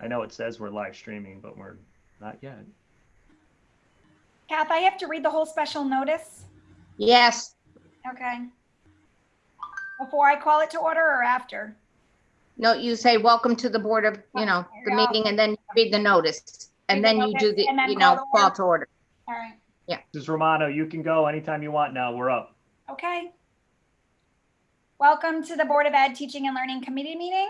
I know it says we're live streaming, but we're not yet. Kath, I have to read the whole special notice. Yes. Okay. Before I call it to order or after? No, you say, welcome to the board of, the meeting, and then you read the notice. And then you do the, call to order. All right. Yeah. Mrs. Romano, you can go anytime you want now. We're up. Okay. Welcome to the Board of Ed Teaching and Learning Committee meeting.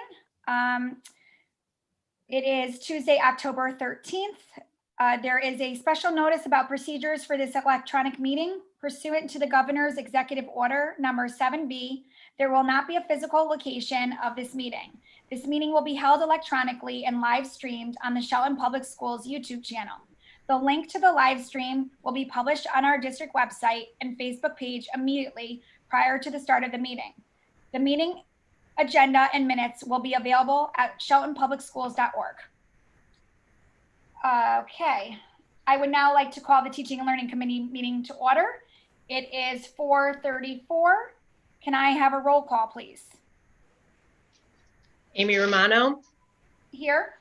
It is Tuesday, October 13th. There is a special notice about procedures for this electronic meeting. Pursuant to the governor's executive order number 7B, there will not be a physical location of this meeting. This meeting will be held electronically and live streamed on the Shelton Public Schools YouTube channel. The link to the live stream will be published on our district website and Facebook page immediately prior to the start of the meeting. The meeting agenda and minutes will be available at sheltonpublicschools.org. Okay, I would now like to call the Teaching and Learning Committee meeting to order. It is 4:34. Can I have a roll call, please? Amy Romano. Here.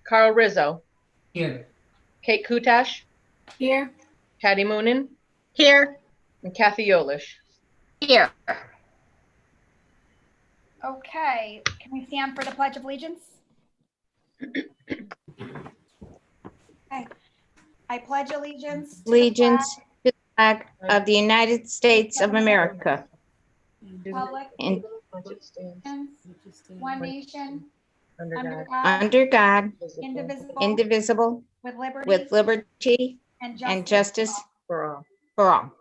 Carl Rizzo. Here. Kate Kutash. Here. Patty Moonen. Here. And Kathy Yolish. Here. Okay, can we stand for the Pledge of Allegiance? Okay. I pledge allegiance Allegiance to the flag of the United States of America. Republic, And one nation, Under under God, God, under God, indivisible, indivisible, with liberty with liberty and justice for all. for all.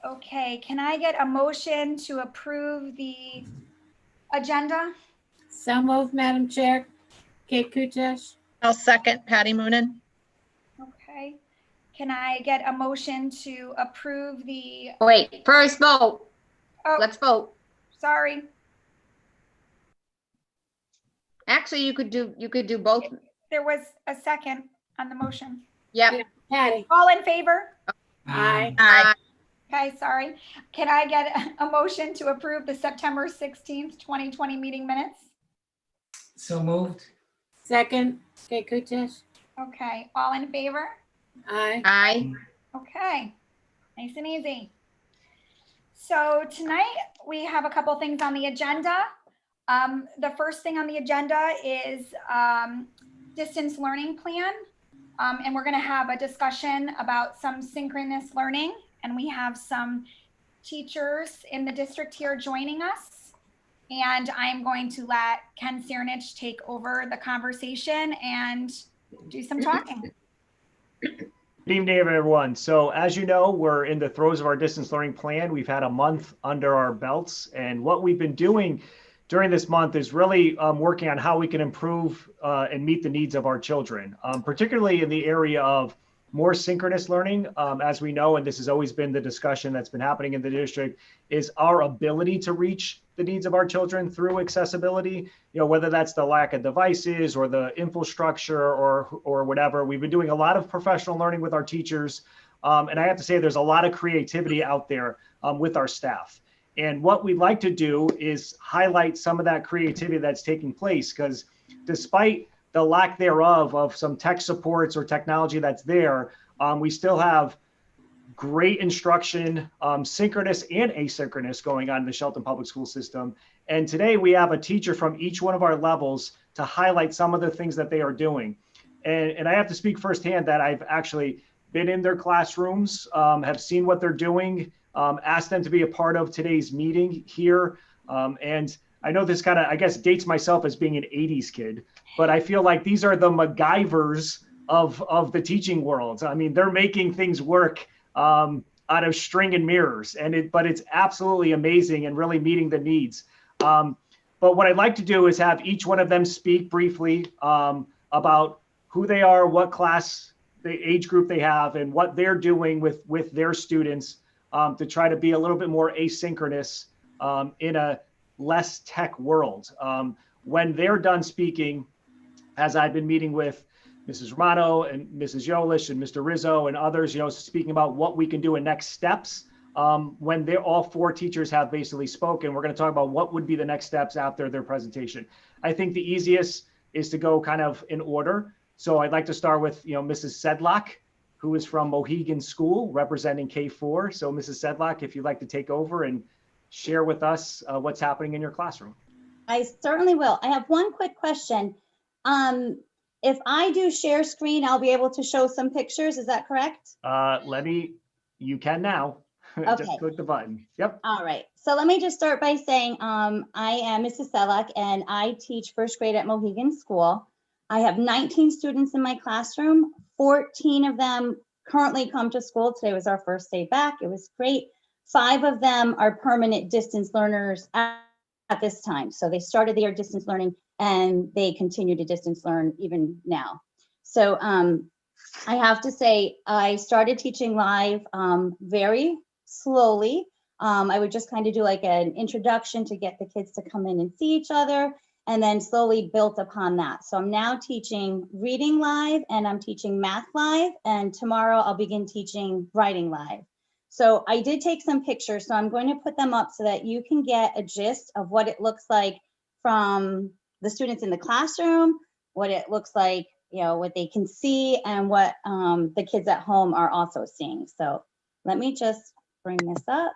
Okay, can I get a motion to approve the agenda? So moved, Madam Chair. Kate Kutash. I'll second Patty Moonen. Okay, can I get a motion to approve the, Wait, first vote. oh, Let's vote. sorry, Actually, you could do both. there was a second on the motion. Yep. Patty. All in favor? Aye. Aye. Okay, sorry. Can I get a motion to approve the September 16th, 2020 meeting minutes? So moved. Second, Kate Kutash. Okay, all in favor? Aye. Aye. Okay, nice and easy. So tonight we have a couple things on the agenda. The first thing on the agenda is distance learning plan. And we're gonna have a discussion about some synchronous learning. And we have some teachers in the district here joining us. And I'm going to let Ken Cernich take over the conversation and do some talking. Good evening, everyone. So as you know, we're in the throes of our distance learning plan. We've had a month under our belts. And what we've been doing during this month is really working on how we can improve and meet the needs of our children, particularly in the area of more synchronous learning. As we know, and this has always been the discussion that's been happening in the district, is our ability to reach the needs of our children through accessibility, whether that's the lack of devices or the infrastructure or whatever. We've been doing a lot of professional learning with our teachers. And I have to say, there's a lot of creativity out there with our staff. And what we'd like to do is highlight some of that creativity that's taking place, because despite the lack thereof of some tech supports or technology that's there, we still have great instruction, synchronous and asynchronous, going on in the Shelton Public School system. And today we have a teacher from each one of our levels to highlight some of the things that they are doing. And I have to speak firsthand that I've actually been in their classrooms, have seen what they're doing, asked them to be a part of today's meeting here. And I know this kind of, I guess, dates myself as being an 80s kid, but I feel like these are the MacGyvers of the teaching world. I mean, they're making things work out of string and mirrors, but it's absolutely amazing and really meeting the needs. But what I'd like to do is have each one of them speak briefly about who they are, what class, the age group they have, and what they're doing with their students to try to be a little bit more asynchronous in a less tech world. When they're done speaking, as I've been meeting with Mrs. Romano and Mrs. Yolish and Mr. Rizzo and others, speaking about what we can do in next steps, when they're all 4 teachers have basically spoken. We're going to talk about what would be the next steps after their presentation. I think the easiest is to go kind of in order. So I'd like to start with, Mrs. Sedlock, who is from Mohegan School representing K4. So Mrs. Sedlock, if you'd like to take over and share with us what's happening in your classroom. I certainly will. I have one quick question. If I do share screen, I'll be able to show some pictures. Is that correct? You can now. Okay. Just click the button. Yep. All right. So let me just start by saying I am Mrs. Selleck and I teach first grade at Mohegan School. I have 19 students in my classroom. 14 of them currently come to school. Today was our first day back. It was great. 5 of them are permanent distance learners at this time. So they started their distance learning and they continue to distance learn even now. So I have to say, I started teaching live very slowly. I would just kind of do like an introduction to get the kids to come in and see each other, and then slowly built upon that. So I'm now teaching reading live and I'm teaching math live, and tomorrow I'll begin teaching writing live. So I did take some pictures, so I'm going to put them up so that you can get a gist of what it looks like from the students in the classroom, what it looks like, what they can see, and what the kids at home are also seeing. So let me just bring this up.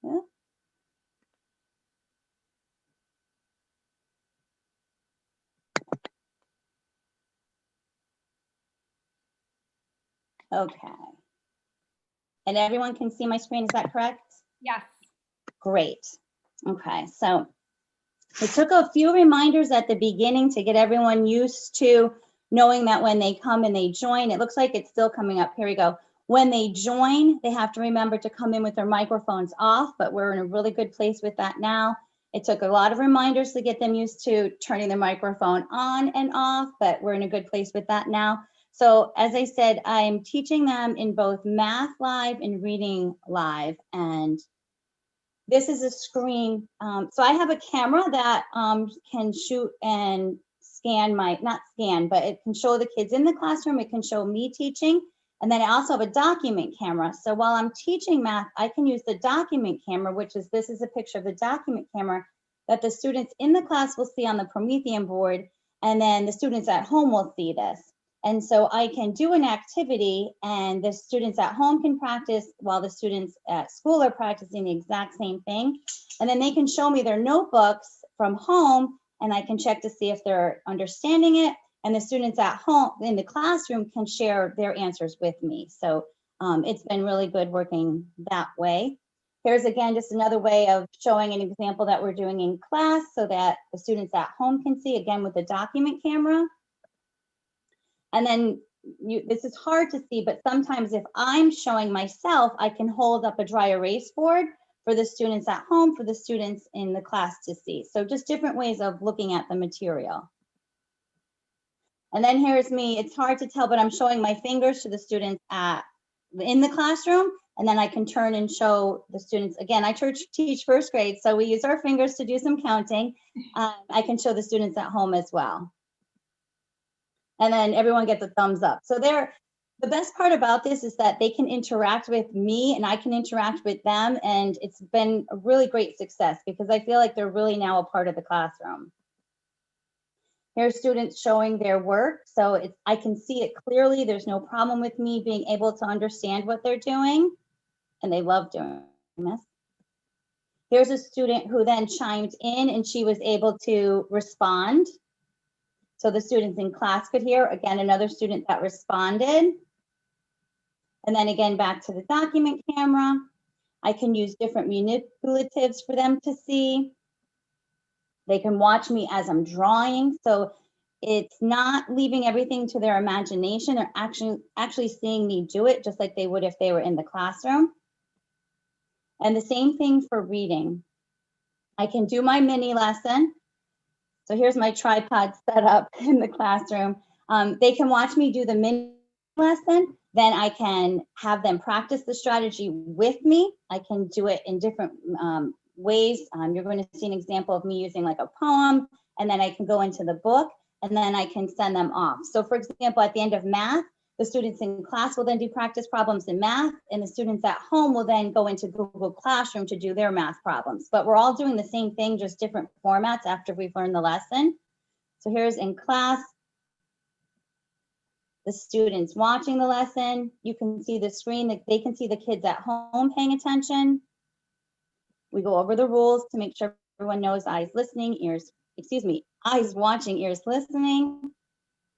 Yeah. Okay. And everyone can see my screen, is that correct? Yes. Great. Okay, so it took a few reminders at the beginning to get everyone used to knowing that when they come and they join, it looks like it's still coming up. Here we go. When they join, they have to remember to come in with their microphones off, but we're in a really good place with that now. It took a lot of reminders to get them used to turning their microphone on and off, but we're in a good place with that now. So as I said, I'm teaching them in both math live and reading live. And this is a screen. So I have a camera that can shoot and scan not scan, but it can show the kids in the classroom. It can show me teaching. And then I also have a document camera. So while I'm teaching math, I can use the document camera, this is a picture of the document camera that the students in the class will see on the Promethean board. And then the students at home will see this. And so I can do an activity and the students at home can practice while the students at school are practicing the exact same thing. And then they can show me their notebooks from home and I can check to see if they're understanding it. And the students at home in the classroom can share their answers with me. So it's been really good working that way. Here's again, just another way of showing an example that we're doing in class so that the students at home can see, again with the document camera. And then this is hard to see, but sometimes if I'm showing myself, I can hold up a dry erase board for the students at home, for the students in the class to see. So just different ways of looking at the material. And then here's me. It's hard to tell, but I'm showing my fingers to the students in the classroom. And then I can turn and show the students. Again, I teach first grade, so we use our fingers to do some counting. I can show the students at home as well. And then everyone gets a thumbs up. So the best part about this is that they can interact with me and I can interact with them. And it's been a really great success because I feel like they're really now a part of the classroom. Here's students showing their work. So I can see it clearly. There's no problem with me being able to understand what they're doing. And they love doing this. Here's a student who then chimed in and she was able to respond. So the students in class could hear. Again, another student that responded. And then again, back to the document camera. I can use different manipulatives for them to see. They can watch me as I'm drawing. So it's not leaving everything to their imagination. They're actually seeing me do it just like they would if they were in the classroom. And the same thing for reading. I can do my mini lesson. So here's my tripod set up in the classroom. They can watch me do the mini lesson, Then I can have them practice the strategy with me. I can do it in different ways. You're going to see an example of me using like a poem, and then I can go into the book, and then I can send them off. So for example, at the end of math, the students in class will then do practice problems in math, and the students at home will then go into Google Classroom to do their math problems. But we're all doing the same thing, just different formats after we've learned the lesson. So here's in class, the students watching the lesson. You can see the screen, that they can see the kids at home paying attention. We go over the rules to make sure everyone knows eyes listening, eyes watching, ears listening.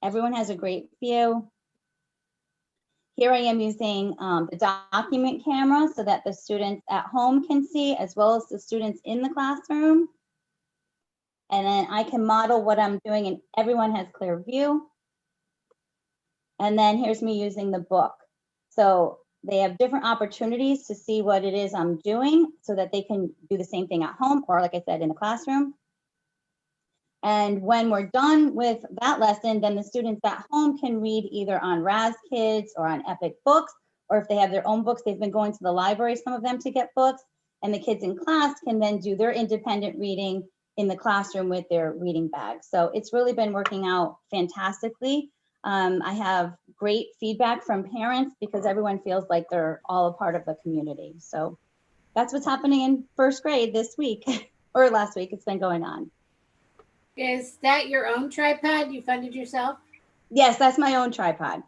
Everyone has a great view. Here I am using the document camera so that the students at home can see, as well as the students in the classroom. And then I can model what I'm doing and everyone has clear view. And then here's me using the book. So they have different opportunities to see what it is I'm doing so that they can do the same thing at home, or like I said, in the classroom. And when we're done with that lesson, then the students at home can read either on Raz Kids or on Epic Books, or if they have their own books, they've been going to the library, some of them, to get books. And the kids in class can then do their independent reading in the classroom with their reading bags. So it's really been working out fantastically. I have great feedback from parents because everyone feels like they're all a part of the community. So that's what's happening in first grade this week or last week. It's been going on. Is that your own tripod you funded yourself? Yes, that's my own tripod.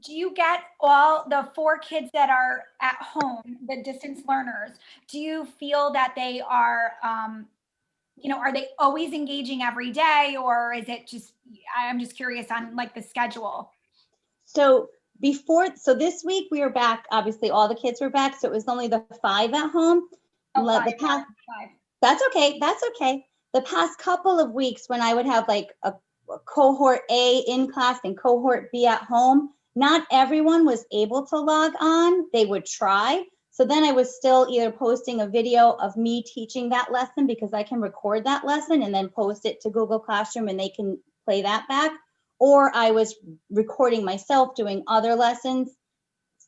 Do you get all the 4 kids that are at home, the distance learners? Do you feel that they are, are they always engaging every day, or is it just, I'm just curious on like the schedule. So this week we were back, obviously all the kids were back. So it was only the 5 at home. Five. That's okay. That's okay. The past couple of weeks when I would have like a cohort A in class and cohort B at home, not everyone was able to log on. They would try. So then I was still either posting a video of me teaching that lesson, because I can record that lesson and then post it to Google Classroom and they can play that back. Or I was recording myself doing other lessons,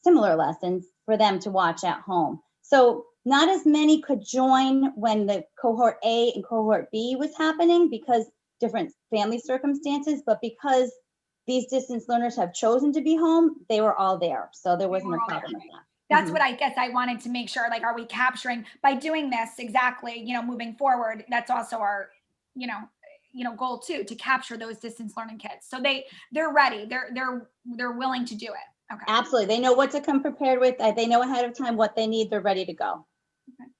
similar lessons for them to watch at home. So not as many could join when the cohort A and cohort B was happening because different family circumstances, but because these distance learners have chosen to be home, they were all there. So there wasn't a problem with that. That's what I guess I wanted to make sure, like, are we capturing by doing this exactly, moving forward? That's also our, goal too, to capture those distance learning kids. So they're ready. They're willing to do it. Okay. Absolutely. They know what to come prepared with. They know ahead of time what they need. They're ready to go. Okay.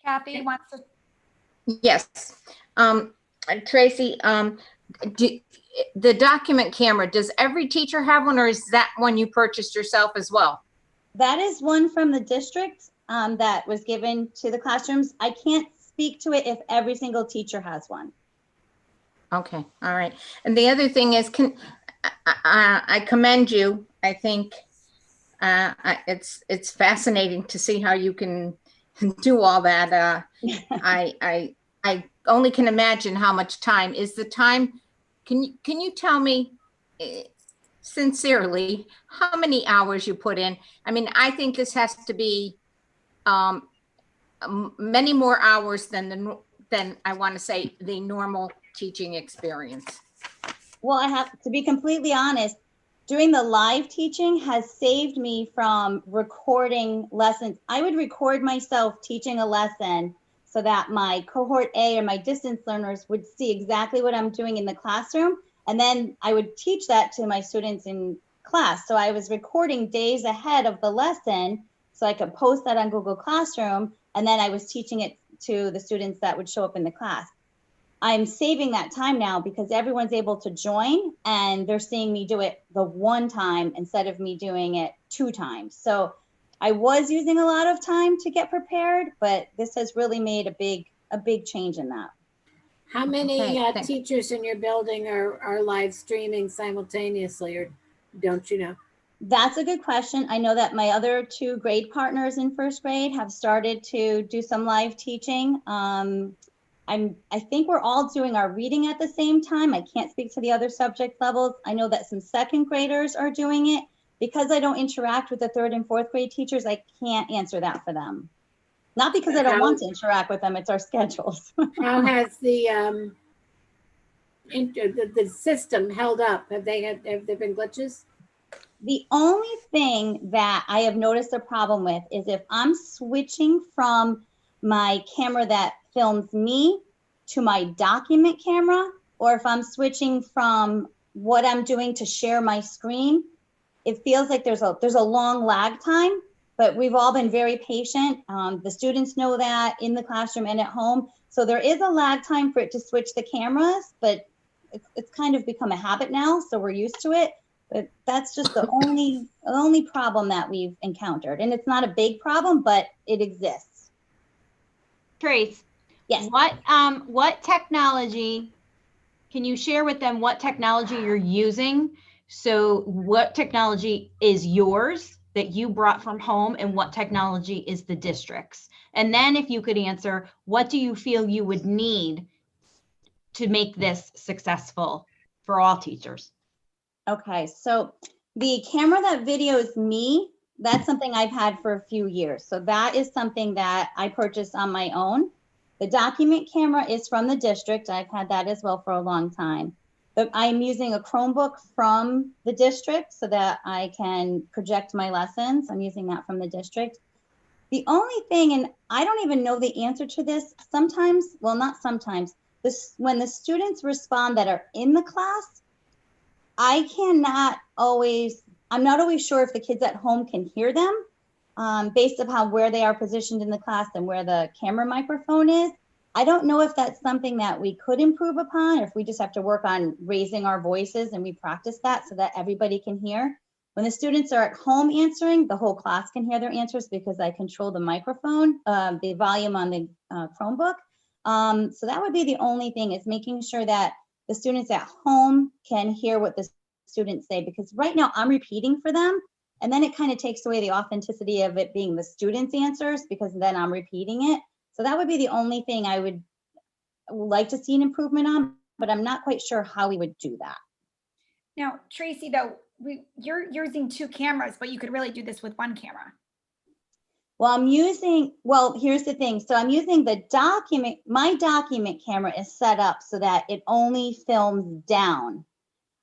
Kathy wants to. Yes. Tracy, the document camera, does every teacher have one, or is that one you purchased yourself as well? That is one from the district that was given to the classrooms. I can't speak to it if every single teacher has one. Okay. All right. And the other thing is, I commend you. I think it's fascinating to see how you can do all that. I only can imagine how much time is the time. Can you tell me sincerely how many hours you put in? I mean, I think this has to be many more hours than I want to say the normal teaching experience. Well, I have to be completely honest. Doing the live teaching has saved me from recording lessons. I would record myself teaching a lesson so that my cohort A or my distance learners would see exactly what I'm doing in the classroom. And then I would teach that to my students in class. So I was recording days ahead of the lesson so I could post that on Google Classroom. And then I was teaching it to the students that would show up in the class. I'm saving that time now because everyone's able to join and they're seeing me do it the one time instead of me doing it 2 times. So I was using a lot of time to get prepared, but this has really made a big change in that. How many teachers in your building are live streaming simultaneously, or don't you know? That's a good question. I know that my other 2 grade partners in first grade have started to do some live teaching. I think we're all doing our reading at the same time. I can't speak to the other subject levels. I know that some second graders are doing it. Because I don't interact with the third and fourth grade teachers, I can't answer that for them. Not because I don't want to interact with them, it's our schedules. How has the system held up? Have there been glitches? The only thing that I have noticed a problem with is if I'm switching from my camera that films me to my document camera, or if I'm switching from what I'm doing to share my screen, it feels like there's a long lag time, but we've all been very patient. The students know that in the classroom and at home. So there is a lag time for it to switch the cameras, but it's kind of become a habit now, so we're used to it. But that's just the only problem that we've encountered. And it's not a big problem, but it exists. Trace, Yes. what technology, can you share with them what technology you're using? So what technology is yours that you brought from home and what technology is the district's? And then if you could answer, what do you feel you would need to make this successful for all teachers? Okay, so the camera that videos me, that's something I've had for a few years. So that is something that I purchased on my own. The document camera is from the district. I've had that as well for a long time. But I'm using a Chromebook from the district so that I can project my lessons. I'm using that from the district. The only thing, and I don't even know the answer to this, sometimes, well, not sometimes, when the students respond that are in the class, I'm not always sure if the kids at home can hear them based upon where they are positioned in the class and where the camera microphone is. I don't know if that's something that we could improve upon, or if we just have to work on raising our voices and we practice that so that everybody can hear. When the students are at home answering, the whole class can hear their answers because I control the microphone, the volume on the Chromebook. So that would be the only thing, is making sure that the students at home can hear what the students say, because right now I'm repeating for them, and then it kind of takes away the authenticity of it being the students' answers, because then I'm repeating it. So that would be the only thing I would like to see an improvement on, but I'm not quite sure how we would do that. Now, Tracy, though, you're using two cameras, but you could really do this with one camera. Well, here's the thing. So I'm using my document camera is set up so that it only films down.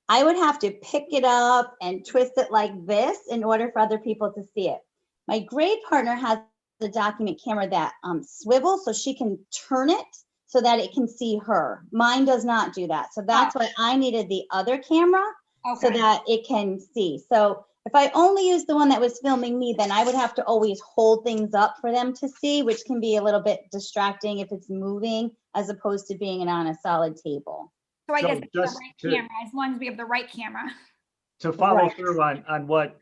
I would have to pick it up and twist it like this in order for other people to see it. My grade partner has the document camera that swivels, so she can turn it so that it can see her. Mine does not do that. So that's why I needed the other camera, so that it can see. So if I only use the one that was filming me, then I would have to always hold things up for them to see, which can be a little bit distracting if it's moving, as opposed to being on a solid table. So I guess it's the just right camera, as long as we have the right camera. To follow Right. through on what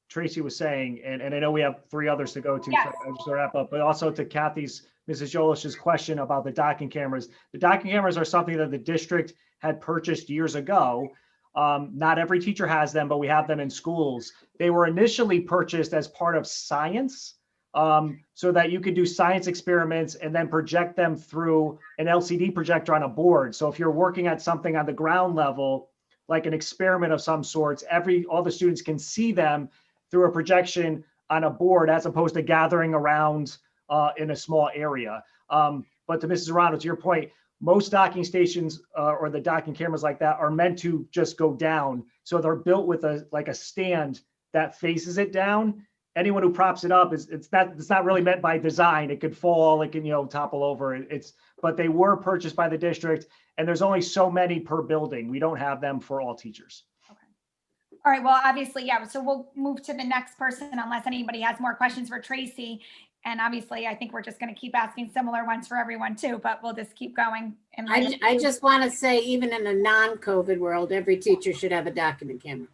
Tracy was saying, and I know we have 3 others to go to, Yes. so I just wrap up, but also to Mrs. Jolish's question about the docking cameras. The docking cameras are something that the district had purchased years ago. Not every teacher has them, but we have them in schools. They were initially purchased as part of science, so that you could do science experiments and then project them through an LCD projector on a board. So if you're working at something on the ground level, like an experiment of some sorts, all the students can see them through a projection on a board, as opposed to gathering around in a small area. But to Mrs. Arano, to your point, most docking stations or the docking cameras like that are meant to just go down. So they're built with a stand that faces it down. Anyone who props it up it's not really meant by design. It could fall, it can topple over. But they were purchased by the district, and there's only so many per building. We don't have them for all teachers. All right, well, obviously, yeah, so we'll move to the next person unless anybody has more questions for Tracy. And obviously, I think we're just going to keep asking similar ones for everyone too, but we'll just keep going. And I just want to say, even in a non-COVID world, every teacher should have a document camera.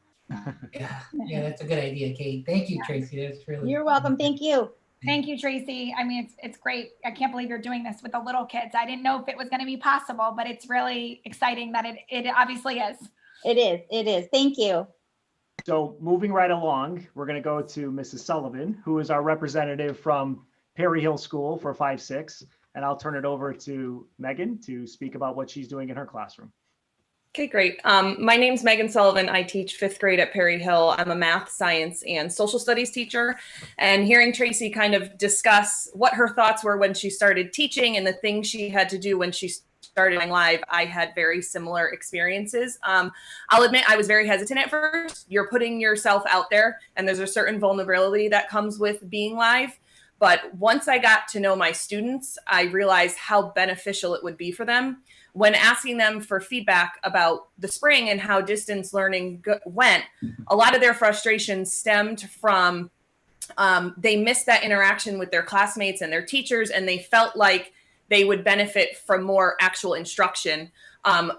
Yeah, that's a good idea, Kate. Thank you, Tracy. That's really. You're welcome. Thank you. Thank you, Tracy. I mean, it's great. I can't believe you're doing this with the little kids. I didn't know if it was going to be possible, but it's really exciting that it obviously is. It is. Thank you. So moving right along, we're going to go to Mrs. Sullivan, who is our representative from Perry Hill School for 5-6. and I'll turn it over to Megan to speak about what she's doing in her classroom. Okay, great. My name's Megan Sullivan. I teach 5th grade at Perry Hill. I'm a math, science, and social studies teacher. And hearing Tracy kind of discuss what her thoughts were when she started teaching and the things she had to do when she started going live, I had very similar experiences. I'll admit I was very hesitant at first. You're putting yourself out there, and there's a certain vulnerability that comes with being live. But once I got to know my students, I realized how beneficial it would be for them. When asking them for feedback about the spring and how distance learning went, a lot of their frustrations stemmed from they missed that interaction with their classmates and their teachers, and they felt like they would benefit from more actual instruction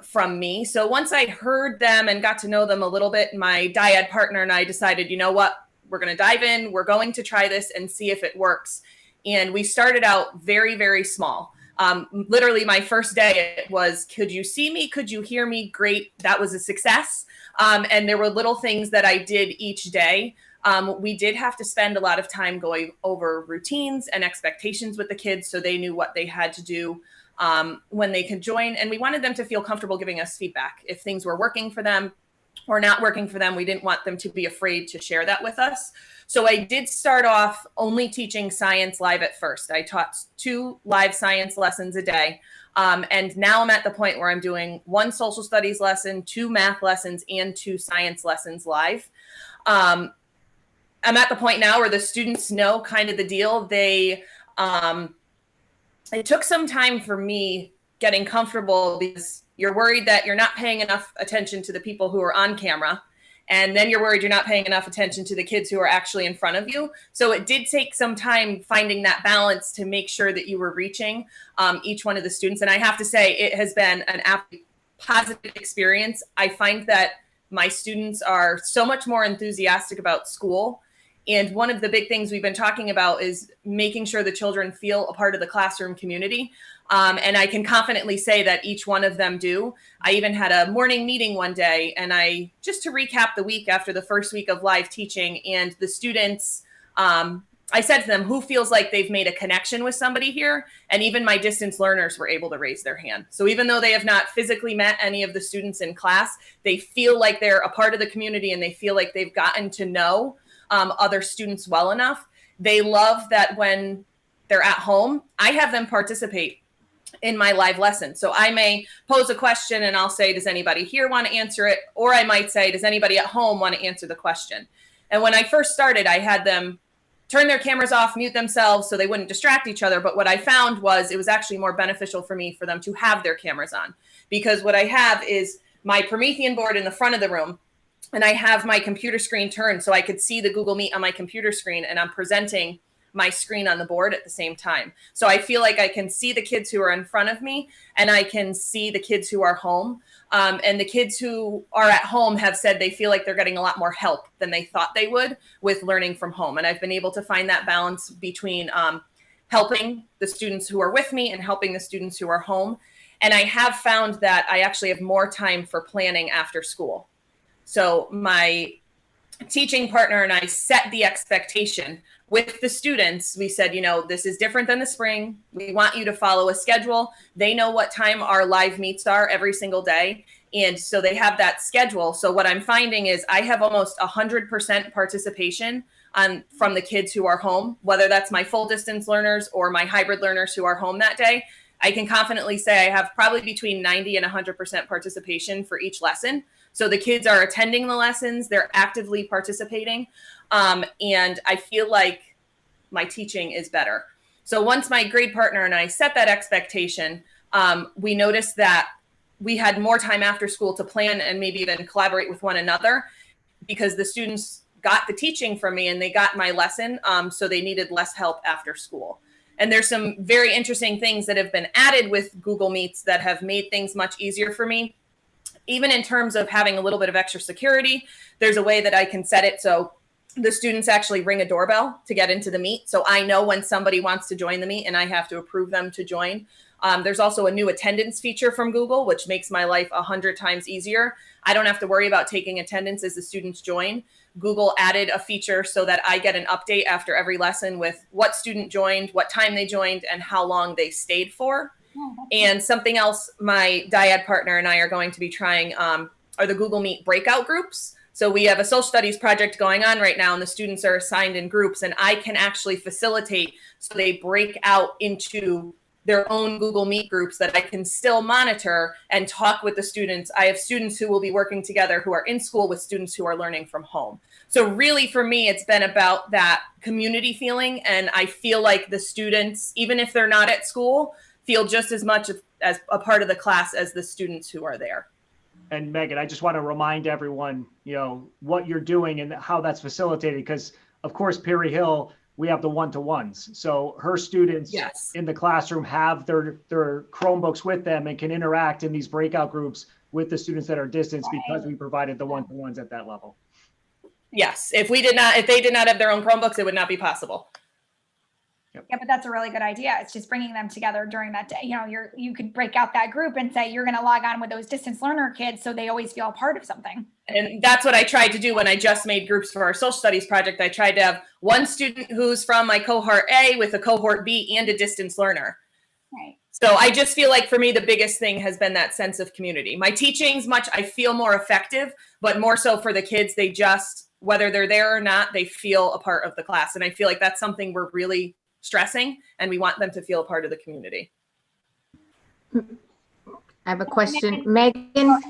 from me. So once I heard them and got to know them a little bit, my dyad partner and I decided, you know what? We're going to dive in. We're going to try this and see if it works. And we started out very, very small. Literally my first day it was, could you see me? Could you hear me? Great. That was a success. And there were little things that I did each day. We did have to spend a lot of time going over routines and expectations with the kids so they knew what they had to do when they could join. And we wanted them to feel comfortable giving us feedback. If things were working for them or not working for them, we didn't want them to be afraid to share that with us. So I did start off only teaching science live at first. I taught 2 live science lessons a day. And now I'm at the point where I'm doing 1 social studies lesson, 2 math lessons, and 2 science lessons live. I'm at the point now where the students know kind of the deal. It took some time for me getting comfortable because you're worried that you're not paying enough attention to the people who are on camera. And then you're worried you're not paying enough attention to the kids who are actually in front of you. So it did take some time finding that balance to make sure that you were reaching each one of the students. And I have to say, it has been an absolutely positive experience. I find that my students are so much more enthusiastic about school. And one of the big things we've been talking about is making sure the children feel a part of the classroom community. And I can confidently say that each one of them do. I even had a morning meeting one day, and just to recap the week after the first week of live teaching, and the students, I said to them, who feels like they've made a connection with somebody here? And even my distance learners were able to raise their hand. So even though they have not physically met any of the students in class, they feel like they're a part of the community, and they feel like they've gotten to know other students well enough. They love that when they're at home, I have them participate in my live lesson. So I may pose a question and I'll say, does anybody here want to answer it? Or I might say, does anybody at home want to answer the question? And when I first started, I had them turn their cameras off, mute themselves so they wouldn't distract each other. But what I found was it was actually more beneficial for me for them to have their cameras on, because what I have is my Promethean board in the front of the room, and I have my computer screen turned so I could see the Google Meet on my computer screen, and I'm presenting my screen on the board at the same time. So I feel like I can see the kids who are in front of me, and I can see the kids who are home. And the kids who are at home have said they feel like they're getting a lot more help than they thought they would with learning from home. And I've been able to find that balance between helping the students who are with me and helping the students who are home. And I have found that I actually have more time for planning after school. So my teaching partner and I set the expectation with the students. We said, you know, this is different than the spring. We want you to follow a schedule. They know what time our live meets are every single day. And so they have that schedule. So what I'm finding is I have almost 100% participation from the kids who are home, whether that's my full distance learners or my hybrid learners who are home that day. I can confidently say I have probably between 90 and 100% participation for each lesson. So the kids are attending the lessons, they're actively participating, and I feel like my teaching is better. So once my grade partner and I set that expectation, we noticed that we had more time after school to plan and maybe even collaborate with one another, because the students got the teaching from me and they got my lesson, so they needed less help after school. And there's some very interesting things that have been added with Google Meets that have made things much easier for me. Even in terms of having a little bit of extra security, there's a way that I can set it so the students actually ring a doorbell to get into the Meet. So I know when somebody wants to join the Meet and I have to approve them to join. There's also a new attendance feature from Google, which makes my life 100 times easier. I don't have to worry about taking attendance as the students join. Google added a feature so that I get an update after every lesson with what student joined, what time they joined, and how long they stayed for. And something else my dyad partner and I are going to be trying are the Google Meet breakout groups. So we have a social studies project going on right now, and the students are assigned in groups, and I can actually facilitate so they break out into their own Google Meet groups that I can still monitor and talk with the students. I have students who will be working together who are in school with students who are learning from home. So really for me, it's been about that community feeling. And I feel like the students, even if they're not at school, feel just as much as a part of the class as the students who are there. And Megan, I just want to remind everyone, you know, what you're doing and how that's facilitated, because of course, Perry Hill, we have the one-to-ones. So her students in the classroom have their Chromebooks with them and can interact in these breakout groups with the students that are distance because we provided the one-to-ones at that level. Yes, if they did not have their own Chromebooks, it would not be possible. Yeah, but that's a really good idea. It's just bringing them together during that day. You know, you could break out that group and say, you're going to log on with those distance learner kids so they always feel a part of something. And that's what I tried to do when I just made groups for our social studies project. I tried to have one student who's from my cohort A with a cohort B and a distance learner. Right. So I just feel like for me, the biggest thing has been that sense of community. My teaching's I feel more effective, but more so for the kids, they just, whether they're there or not, they feel a part of the class. And I feel like that's something we're really stressing, and we want them to feel a part of the community. I have a question. Megan,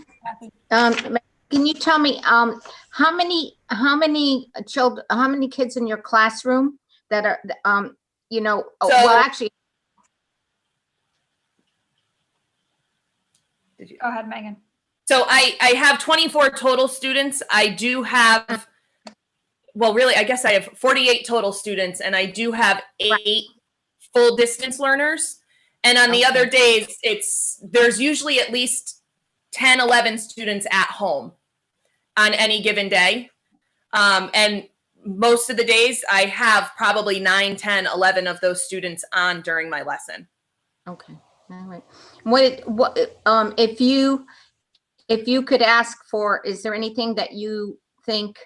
can you tell me how many kids in your classroom that are, you know, well, actually. Go ahead, Megan. So I have 24 total students. I do have, well, really, I guess I have 48 total students, and I do have 8 full distance learners. And on the other days, there's usually at least 10, 11 students at home on any given day. And most of the days I have probably 9, 10, 11 of those students on during my lesson. Okay. All right. If you could ask for, is there anything that you think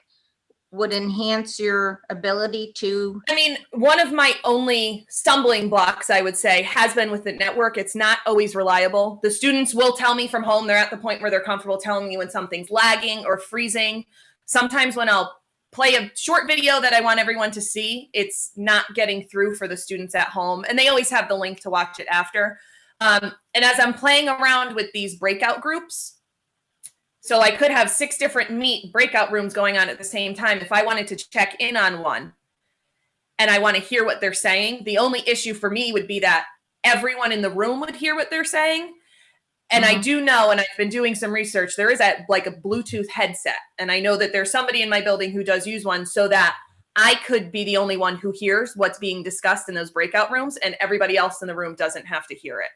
would enhance your ability to? I mean, one of my only stumbling blocks, I would say, has been with the network. It's not always reliable. The students will tell me from home, they're at the point where they're comfortable telling me when something's lagging or freezing. Sometimes when I'll play a short video that I want everyone to see, it's not getting through for the students at home. And they always have the link to watch it after. And as I'm playing around with these breakout groups, so I could have 6 different Meet breakout rooms going on at the same time. If I wanted to check in on one and I want to hear what they're saying, the only issue for me would be that everyone in the room would hear what they're saying. And I do know, and I've been doing some research, there is like a Bluetooth headset. And I know that there's somebody in my building who does use one so that I could be the only one who hears what's being discussed in those breakout rooms and everybody else in the room doesn't have to hear it.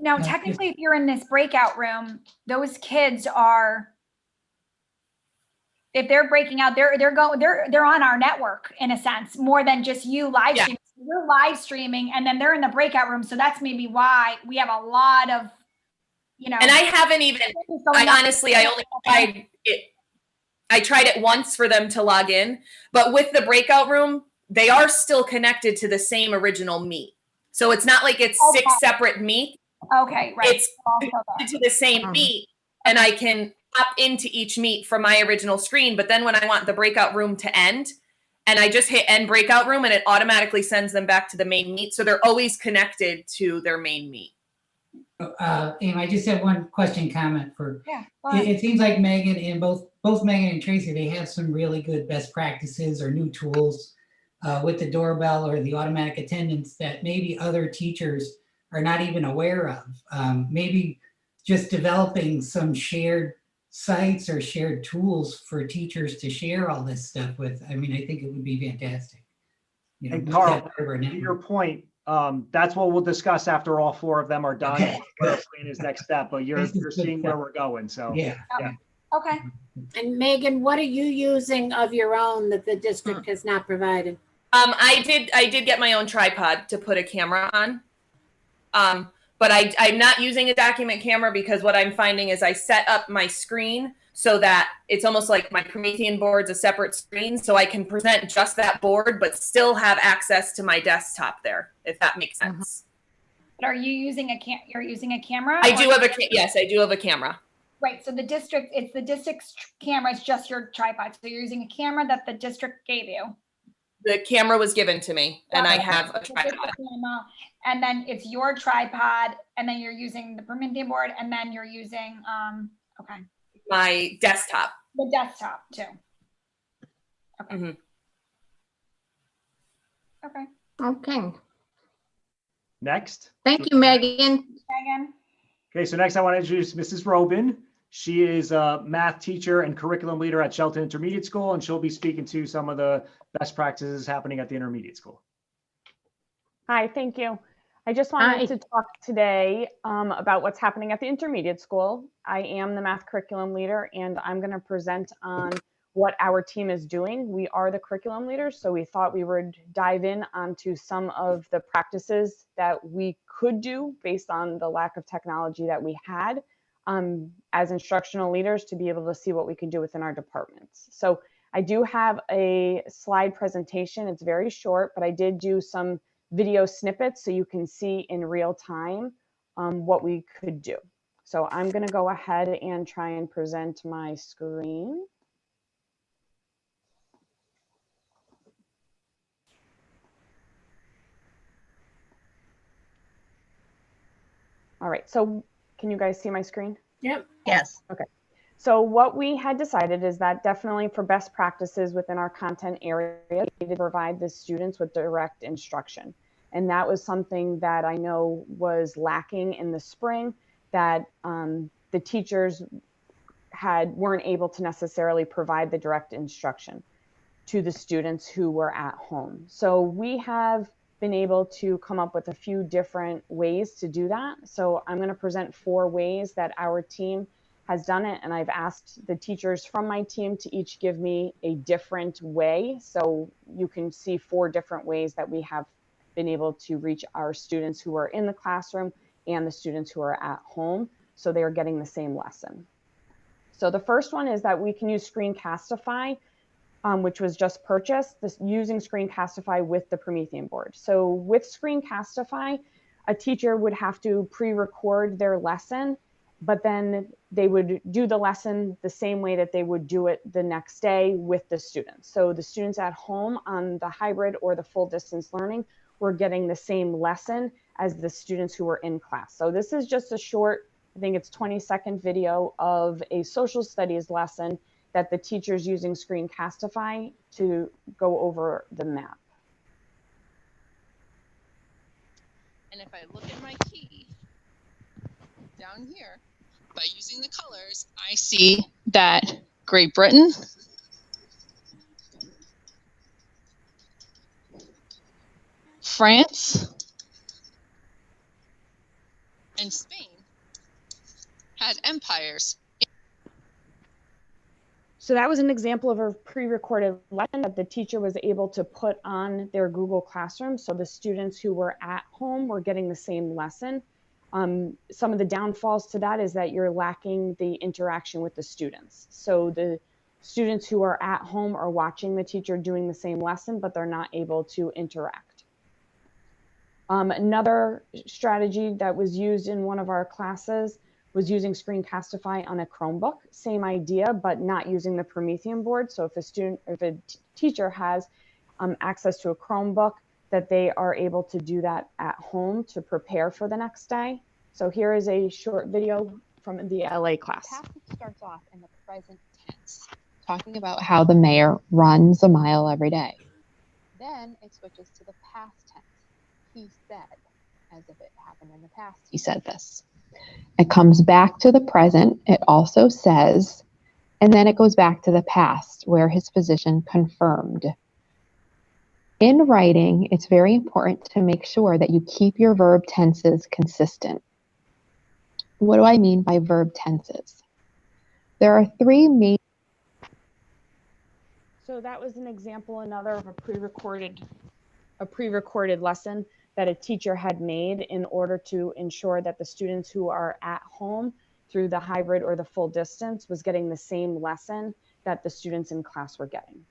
Now, technically, if you're in this breakout room, those kids are, if they're breaking out, they're on our network in a sense, more than just you live streaming. You're live streaming and then they're in the breakout room. So that's maybe why we have a lot of, you know. And I haven't even, I only tried it. I tried it once for them to log in, but with the breakout room, they are still connected to the same original Meet. So it's not like it's 6 separate Meet. Okay, right. It's connected to the same Meet, and I can hop into each Meet from my original screen. But then when I want the breakout room to end, and I just hit end breakout room, and it automatically sends them back to the main Meet. So they're always connected to their main Meet. Aim, I just have one comment for. Yeah. It seems like Megan and both Megan and Tracy, they have some really good best practices or new tools with the doorbell or the automatic attendance that maybe other teachers are not even aware of. Maybe just developing some shared sites or shared tools for teachers to share all this stuff with. I mean, I think it would be fantastic. You know, and Carl, to your point, that's what we'll discuss after all 4 of them are done. Okay. What our plan is next step, but you're seeing where we're going. So yeah. Okay. And Megan, what are you using of your own that the district has not provided? I did get my own tripod to put a camera on. But I'm not using a document camera because what I'm finding is I set up my screen so that it's almost like my Promethean board's a separate screen, so I can present just that board, but still have access to my desktop there, if that makes sense. But are you using you're using a camera? I do have yes, I do have a camera. Right, so it's the district's camera, it's just your tripod. So you're using a camera that the district gave you. The camera was given to me, and I have a tripod. And then it's your tripod, and then you're using the Promethean board, and then you're using, okay. My desktop. The desktop too. Okay. Mhm. Okay. Okay. Next. Thank you, Megan. Megan. Okay, so next I want to introduce Mrs. Robin. She is a math teacher and curriculum leader at Shelton Intermediate School, and she'll be speaking to some of the best practices happening at the intermediate school. Hi, thank you. I just wanted to talk today about what's happening at the intermediate school. I am the math curriculum leader, and I'm going to present on what our team is doing. We are the curriculum leaders, so we thought we would dive in onto some of the practices that we could do based on the lack of technology that we had as instructional leaders to be able to see what we can do within our departments. So I do have a slide presentation. It's very short, but I did do some video snippets so you can see in real time what we could do. So I'm going to go ahead and try and present my screen. All right, so can you guys see my screen? Yep. Yes. Okay. So what we had decided is that definitely for best practices within our content area, we need to provide the students with direct instruction. And that was something that I know was lacking in the spring, that the teachers weren't able to necessarily provide the direct instruction to the students who were at home. So we have been able to come up with a few different ways to do that. So I'm going to present 4 ways that our team has done it, and I've asked the teachers from my team to each give me a different way, so you can see 4 different ways that we have been able to reach our students who are in the classroom and the students who are at home, so they are getting the same lesson. So the first one is that we can use Screencastify, which was just purchased, using Screencastify with the Promethean board. So with Screencastify, a teacher would have to pre-record their lesson, but then they would do the lesson the same way that they would do it the next day with the students. So the students at home on the hybrid or the full distance learning were getting the same lesson as the students who were in class. So this is just a short, I think it's 20-second video of a social studies lesson that the teacher's using Screencastify to go over the map. And if I look at my key down here, by using the colors, I see that Great Britain, France, and Spain had empires. So that was an example of a pre-recorded lesson that the teacher was able to put on their Google Classroom. So the students who were at home were getting the same lesson. Some of the downfalls to that is that you're lacking the interaction with the students. So the students who are at home are watching the teacher doing the same lesson, but they're not able to interact. Another strategy that was used in one of our classes was using Screencastify on a Chromebook. Same idea, but not using the Promethean board. So if a teacher has access to a Chromebook, that they are able to do that at home to prepare for the next day. So here is a short video from the LA class. The passage starts off in the present tense, talking about how the mayor runs a mile every day. Then it switches to the past tense. He said, as if it happened in the past, he said this. It comes back to the present. It also says, and then it goes back to the past where his position confirmed. In writing, it's very important to make sure that you keep your verb tenses consistent. What do I mean by verb tenses? There are 3 main. So that was an example, another of a pre-recorded lesson that a teacher had made in order to ensure that the students who are at home through the hybrid or the full distance was getting the same lesson that the students in class were getting.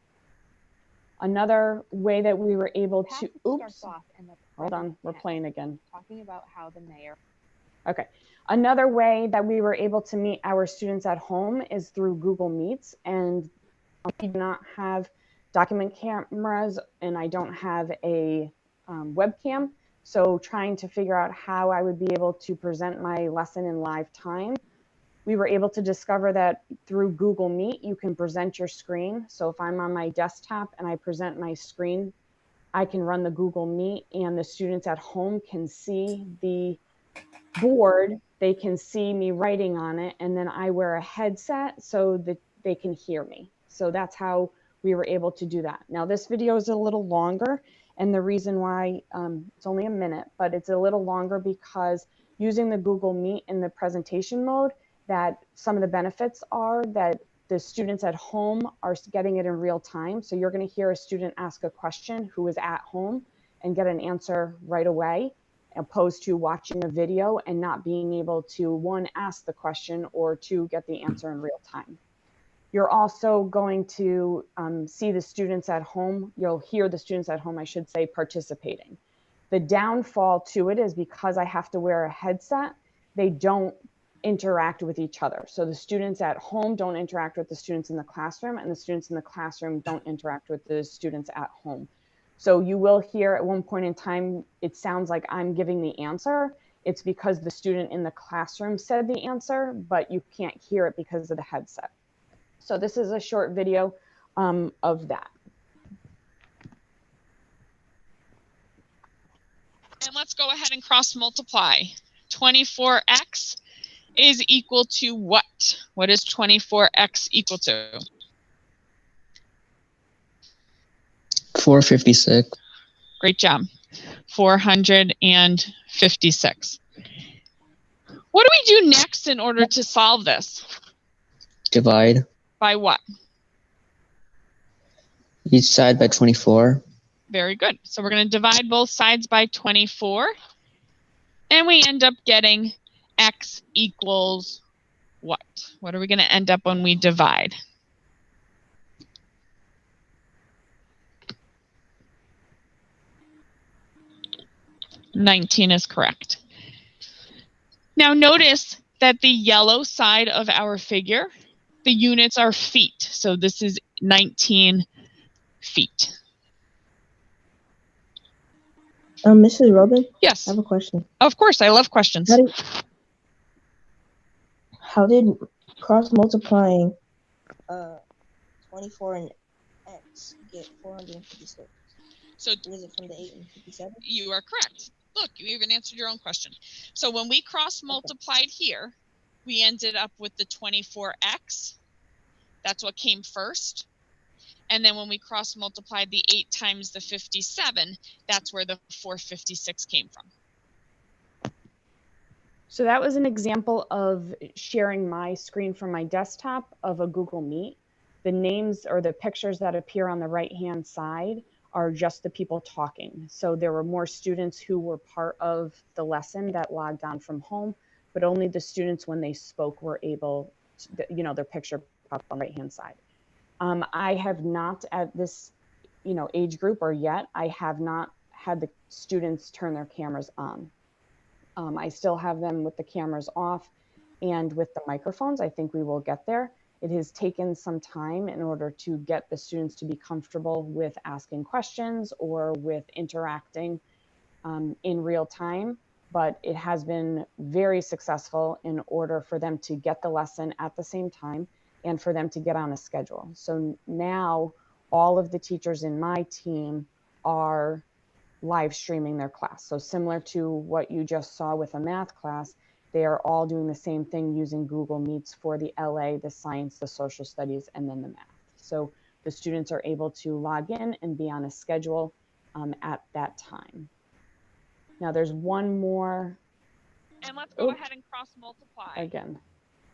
Another way that we were able to, oops, hold on, we're playing again. Talking about how the mayor. Okay. Another way that we were able to meet our students at home is through Google Meets, and we do not have document cameras and I don't have a webcam. So trying to figure out how I would be able to present my lesson in live time. We were able to discover that through Google Meet, you can present your screen. So if I'm on my desktop and I present my screen, I can run the Google Meet and the students at home can see the board. They can see me writing on it, and then I wear a headset so that they can hear me. So that's how we were able to do that. Now this video is a little longer, and the reason why it's only a minute, but it's a little longer because using the Google Meet in the presentation mode, that some of the benefits are that the students at home are getting it in real time. So you're going to hear a student ask a question who is at home and get an answer right away, opposed to watching a video and not being able to, one, ask the question, or two, get the answer in real time. You're also going to see the students at home. You'll hear the students at home, I should say, participating. The downfall to it is because I have to wear a headset, they don't interact with each other. So the students at home don't interact with the students in the classroom, and the students in the classroom don't interact with the students at home. So you will hear at one point in time, it sounds like I'm giving the answer. It's because the student in the classroom said the answer, but you can't hear it because of the headset. So this is a short video of that. And let's go ahead and cross multiply. 24x is equal to what? What is 24x equal to? 456. Great job. 456. What do we do next in order to solve this? Divide By what? each side by 24. Very good. So we're going to divide both sides by 24. And we end up getting x equals what? What are we going to end up when we divide? $19 is correct. Now notice that the yellow side of our figure, the units are feet. So this is 19 feet. Mrs. Robin? Yes. I have a question. Of course, I love questions. How did cross multiplying 24 and x get 456? So was it from the 8 and 57? You are correct. Look, you even answered your own question. So when we cross multiplied here, we ended up with the 24x. That's what came first. And then when we cross multiplied the 8 times the 57, that's where the 456 came from. So that was an example of sharing my screen from my desktop of a Google Meet. The names or the pictures that appear on the right-hand side are just the people talking. So there were more students who were part of the lesson that logged on from home, but only the students when they spoke were able to, you know, their picture popped on the right-hand side. I have not at this, you know, age group or yet, I have not had the students turn their cameras on. I still have them with the cameras off and with the microphones. I think we will get there. It has taken some time in order to get the students to be comfortable with asking questions or with interacting in real time, but it has been very successful in order for them to get the lesson at the same time and for them to get on a schedule. So now all of the teachers in my team are live streaming their class. So similar to what you just saw with a math class, they are all doing the same thing using Google Meets for the LA, the science, the social studies, and then the math. So the students are able to log in and be on a schedule at that time. Now there's one more. And let's go ahead and cross multiply. Again.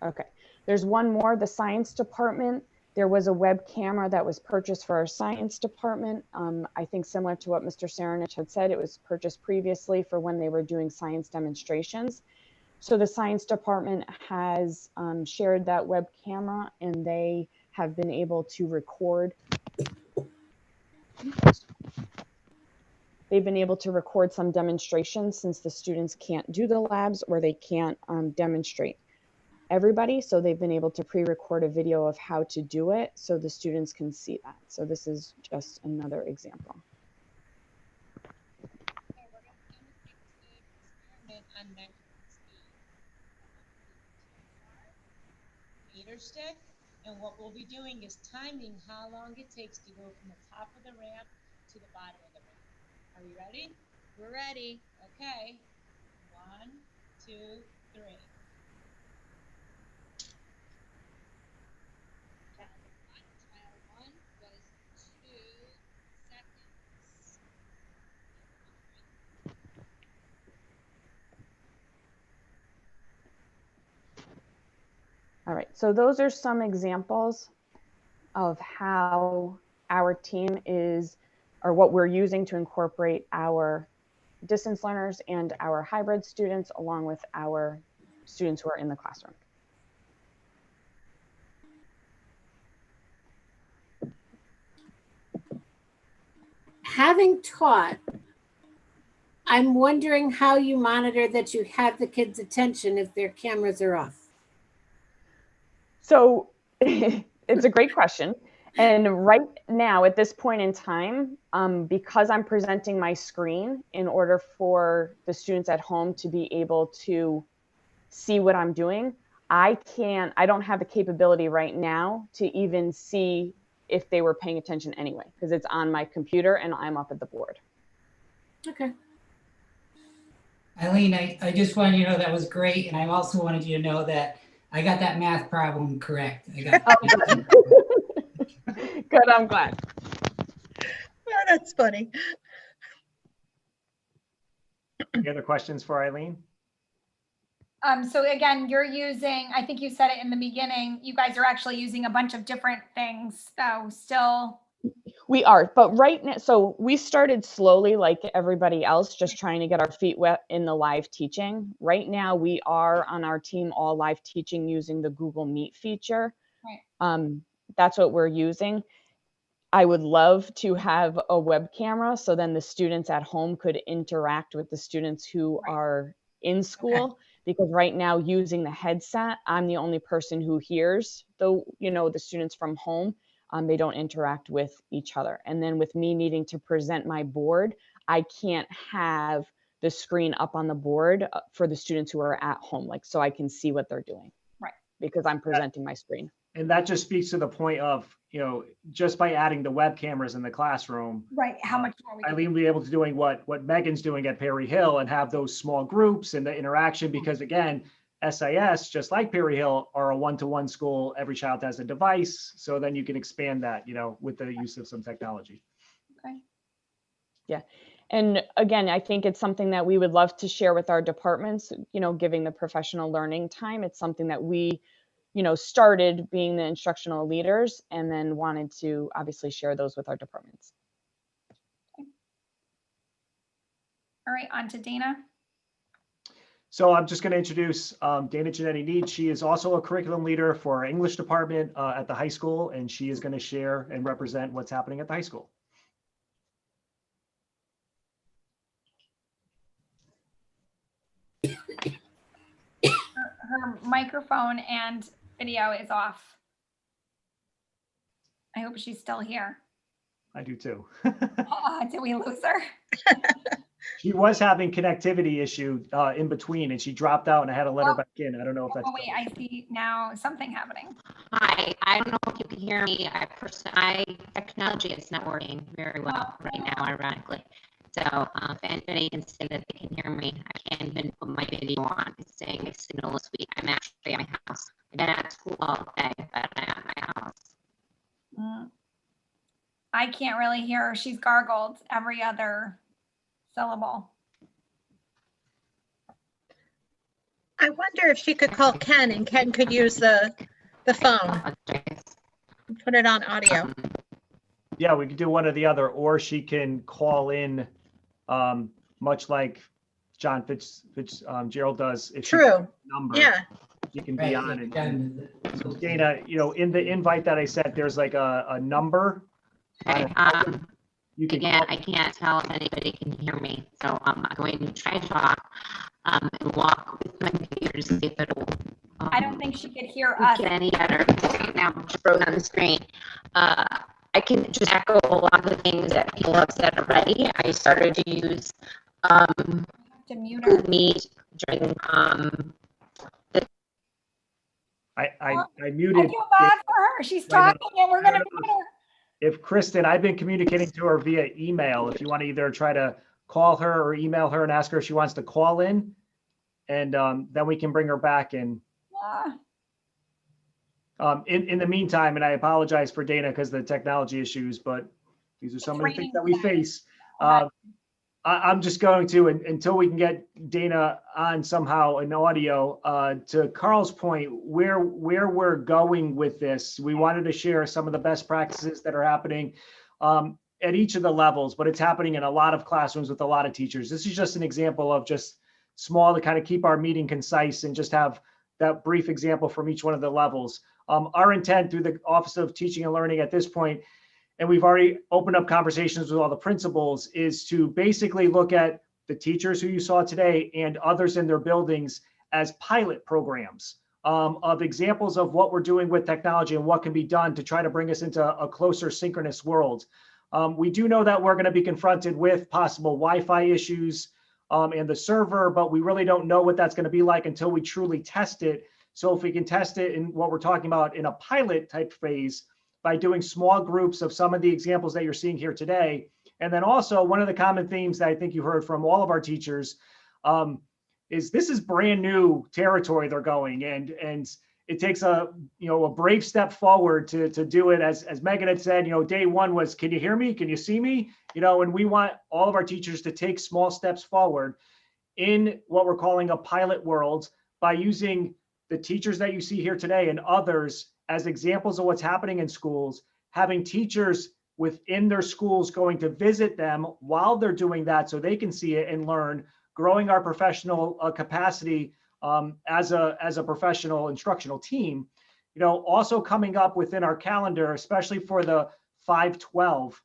Okay. There's one more, the science department. There was a web camera that was purchased for our science department. I think similar to what Mr. Saranich had said, it was purchased previously for when they were doing science demonstrations. So the science department has shared that web camera, and they have been able to record. They've been able to record some demonstrations since the students can't do the labs or they can't demonstrate everybody. So they've been able to pre-record a video of how to do it so the students can see that. So this is just another example. Meter stick, and what we'll be doing is timing how long it takes to go from the top of the ramp to the bottom of the ramp. Are we ready? We're ready. Okay. 1, 2, 3. Trial 1 was 2 seconds. All right, so those are some examples of how our team is, or what we're using to incorporate our distance learners and our hybrid students along with our students who are in the classroom. Having taught, I'm wondering how you monitor that you have the kids' attention if their cameras are off. So it's a great question. And right now, at this point in time, because I'm presenting my screen in order for the students at home to be able to see what I'm doing, I don't have the capability right now to even see if they were paying attention anyway, because it's on my computer and I'm up at the board. Okay. Eileen, I just wanted you to know that was great. And I also wanted you to know that I got that math problem correct. I got Good, I'm glad. Oh, that's funny. Any other questions for Eileen? So again, you're using, I think you said it in the beginning, you guys are actually using a bunch of different things, though, still. We are, but right now, so we started slowly like everybody else, just trying to get our feet wet in the live teaching. Right now, we are on our team all live teaching using the Google Meet feature. Right. That's what we're using. I would love to have a web camera so then the students at home could interact with the students who are in school. Because right now, using the headset, I'm the only person who hears the students from home. They don't interact with each other. And then with me needing to present my board, I can't have the screen up on the board for the students who are at home, like so I can see what they're doing. Right. Because I'm presenting my screen. And that just speaks to the point of, just by adding the web cameras in the classroom, Right. How much more we can Eileen will be able to doing what Megan's doing at Perry Hill and have those small groups and the interaction, because again, SIS, just like Perry Hill, are a one-to-one school. Every child has a device. So then you can expand that, with the use of some technology. Okay. Yeah. And again, I think it's something that we would love to share with our departments, giving the professional learning time. It's something that we, started being the instructional leaders and then wanted to obviously share those with our departments. Okay. All right, on to Dana. So I'm just going to introduce Dana Genetti-Need. She is also a curriculum leader for our English department at the high school, and she is going to share and represent what's happening at the high school. Her microphone and video is off. I hope she's still here. I do too. Did we lose her? She was having connectivity issue in between, and she dropped out, and I had to let her back in. I don't know if that's. Oh wait, I see now something happening. Hi, I don't know if you can hear me. Technology is not working very well right now, ironically. So if anybody can say that they can hear me, I can't even put my video on. It's saying my signal is weak. I'm actually at my house. I've been at school all day, but I'm at my house. I can't really hear her. She's gargled every other syllable. I wonder if she could call Ken and Ken could use the phone. Put it on audio. Yeah, we could do one or the other, or she can call in, much like John Gerald does. If she True. number, Yeah. she can be Right, on. yeah, And so Dana, you know, in the invite that I sent, there's like a number. Okay, You can again, I can't tell if anybody can hear me, so I'm going to try to talk and walk with my computer to see if it'll. I don't think she could hear us. Get any better. Right now, I'm just wrote on the screen. I can just echo a lot of the things that people have said already. I started to use To mute her. Meet during I I muted. feel bad for her. She's Right now. talking and we're gonna mute her. If Kristen, I've been communicating to her via email. If you want to either try to call her or email her and ask her if she wants to call in, and then we can bring her back in. In the meantime, and I apologize for Dana because of the technology issues, but these are some of the things that we face. I'm just going to, until we can get Dana on somehow in audio, to Carl's point, where we're going with this, we wanted to share some of the best practices that are happening at each of the levels, but it's happening in a lot of classrooms with a lot of teachers. This is just an example of just small to kind of keep our meeting concise and just have that brief example from each one of the levels. Our intent through the Office of Teaching and Learning at this point, and we've already opened up conversations with all the principals, is to basically look at the teachers who you saw today and others in their buildings as pilot programs of examples of what we're doing with technology and what can be done to try to bring us into a closer synchronous world. We do know that we're going to be confronted with possible Wi-Fi issues and the server, but we really don't know what that's going to be like until we truly test it. So if we can test it in what we're talking about in a pilot type phase, by doing small groups of some of the examples that you're seeing here today. And then also one of the common themes that I think you heard from all of our teachers is this is brand new territory they're going, and it takes a brave step forward to do it. As Megan had said, day one was, can you hear me? Can you see me? And we want all of our teachers to take small steps forward in what we're calling a pilot world by using the teachers that you see here today and others as examples of what's happening in schools, having teachers within their schools going to visit them while they're doing that so they can see it and learn, growing our professional capacity as a professional instructional team. Also coming up within our calendar, especially for the 512,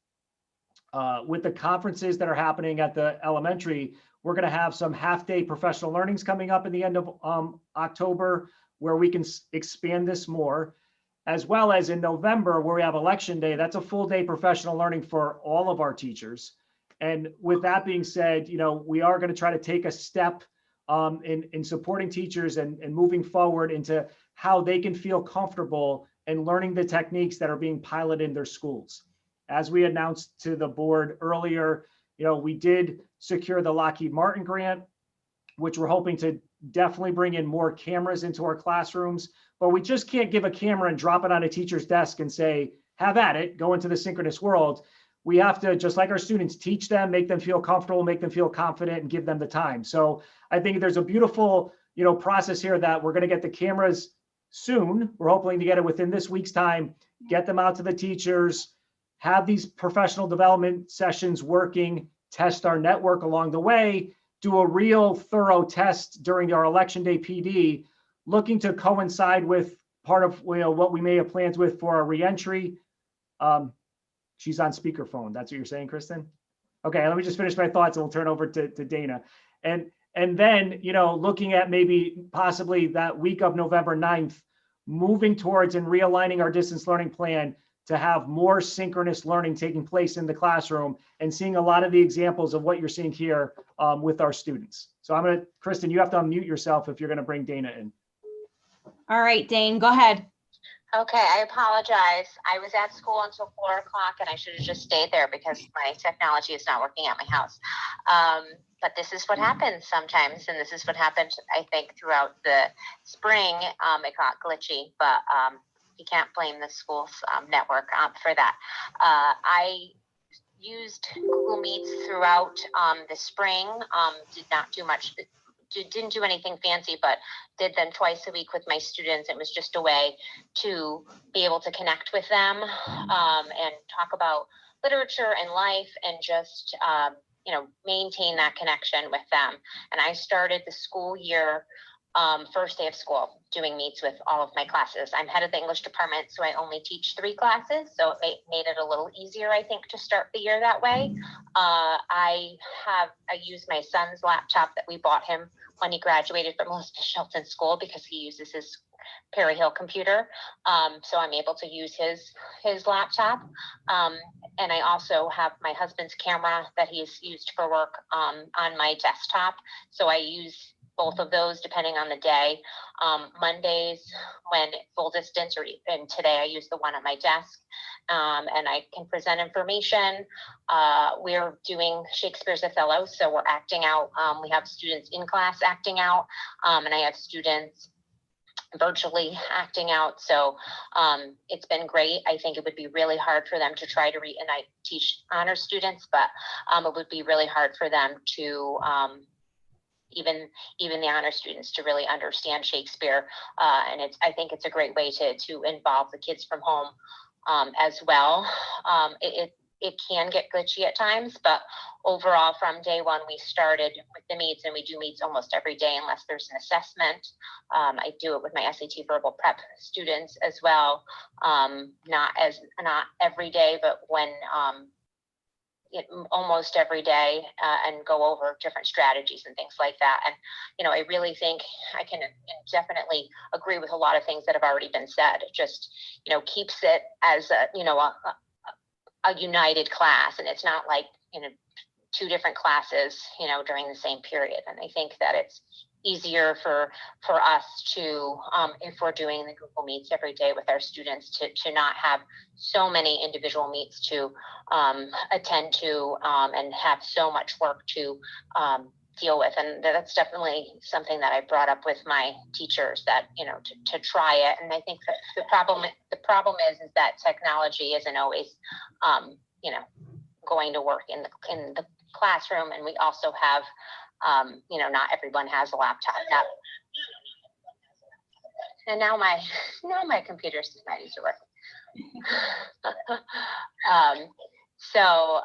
with the conferences that are happening at the elementary, we're going to have some half-day professional learnings coming up in the end of October, where we can expand this more, as well as in November, where we have election day. That's a full day professional learning for all of our teachers. And with that being said, we are going to try to take a step in supporting teachers and moving forward into how they can feel comfortable and learning the techniques that are being piloted in their schools. As we announced to the board earlier, we did secure the Lockheed Martin grant, which we're hoping to definitely bring in more cameras into our classrooms. But we just can't give a camera and drop it on a teacher's desk and say, have at it, go into the synchronous world. We have to, just like our students, teach them, make them feel comfortable, make them feel confident, and give them the time. So I think there's a beautiful, process here that we're going to get the cameras soon. We're hoping to get it within this week's time, get them out to the teachers, have these professional development sessions working, test our network along the way, do a real thorough test during our election day PD, looking to coincide with part of what we may have plans with for our reentry. She's on speakerphone. That's what you're saying, Kristen? Okay, let me just finish my thoughts and we'll turn over to Dana. And then, looking at maybe possibly that week of November 9th, moving towards and realigning our distance learning plan to have more synchronous learning taking place in the classroom and seeing a lot of the examples of what you're seeing here with our students. So Kristen, you have to unmute yourself if you're going to bring Dana in. All right, Dane, go ahead. Okay, I apologize. I was at school until 4 o'clock and I should have just stayed there because my technology is not working at my house. But this is what happens sometimes. And this is what happened, I think, throughout the spring. It got glitchy, but you can't blame the school's network for that. I used Google Meets throughout the spring, did not do much. Didn't do anything fancy, but did them twice a week with my students. It was just a way to be able to connect with them and talk about literature and life and just maintain that connection with them. And I started the school year, first day of school, doing meets with all of my classes. I'm head of the English department, so I only teach 3 classes. So it made it a little easier, I think, to start the year that way. I use my son's laptop that we bought him when he graduated from Elizabeth Shelton School, because he uses his Perry Hill computer. So I'm able to use his laptop. And I also have my husband's camera that he's used for work on my desktop. So I use both of those depending on the day. Mondays when full distance, and today I use the one at my desk, and I can present information. We're doing Shakespeare's Othello, so we're acting out. We have students in class acting out, and I have students virtually acting out. So it's been great. I think it would be really hard for them to try to read, and I teach honor students, but it would be really hard for them to even the honor students to really understand Shakespeare. And I think it's a great way to involve the kids from home as well. It can get glitchy at times, but overall from day one, we started with the meets, and we do meets almost every day unless there's an assessment. I do it with my SAT verbal prep students as well. Not every day, but when almost every day, and go over different strategies and things like that. And, I really think I can definitely agree with a lot of things that have already been said. It just, keeps it as a united class, and it's not like, 2 different classes, during the same period. And I think that it's easier for us to, if we're doing the Google Meets every day with our students, to not have so many individual meets to attend to, and have so much work to deal with. And that's definitely something that I brought up with my teachers, that, to try it. And I think that the problem is that technology isn't always, going to work in the classroom. And we also have, not everyone has a laptop now. And now my computer's decided to work. So,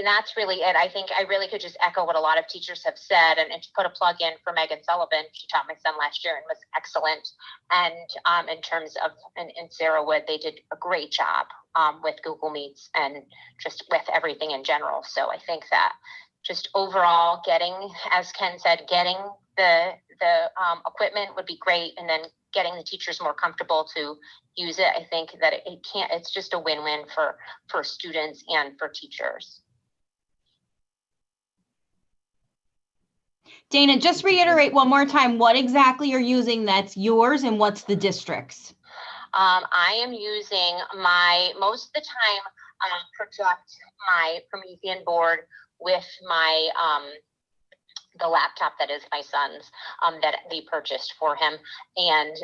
that's really it. I think I really could just echo what a lot of teachers have said, and to put a plug in for Megan Sullivan. She taught my son last year and was excellent. And in terms of, and Sarah Wood, they did a great job with Google Meets and just with everything in general. So I think that just overall getting, as Ken said, getting the equipment would be great, and then getting the teachers more comfortable to use it. I think that it's just a win-win for students and for teachers. Dana, just reiterate one more time what exactly you're using that's yours and what's the district's. I am using most of the time, project my Promethean board with my the laptop that is my son's, that we purchased for him. And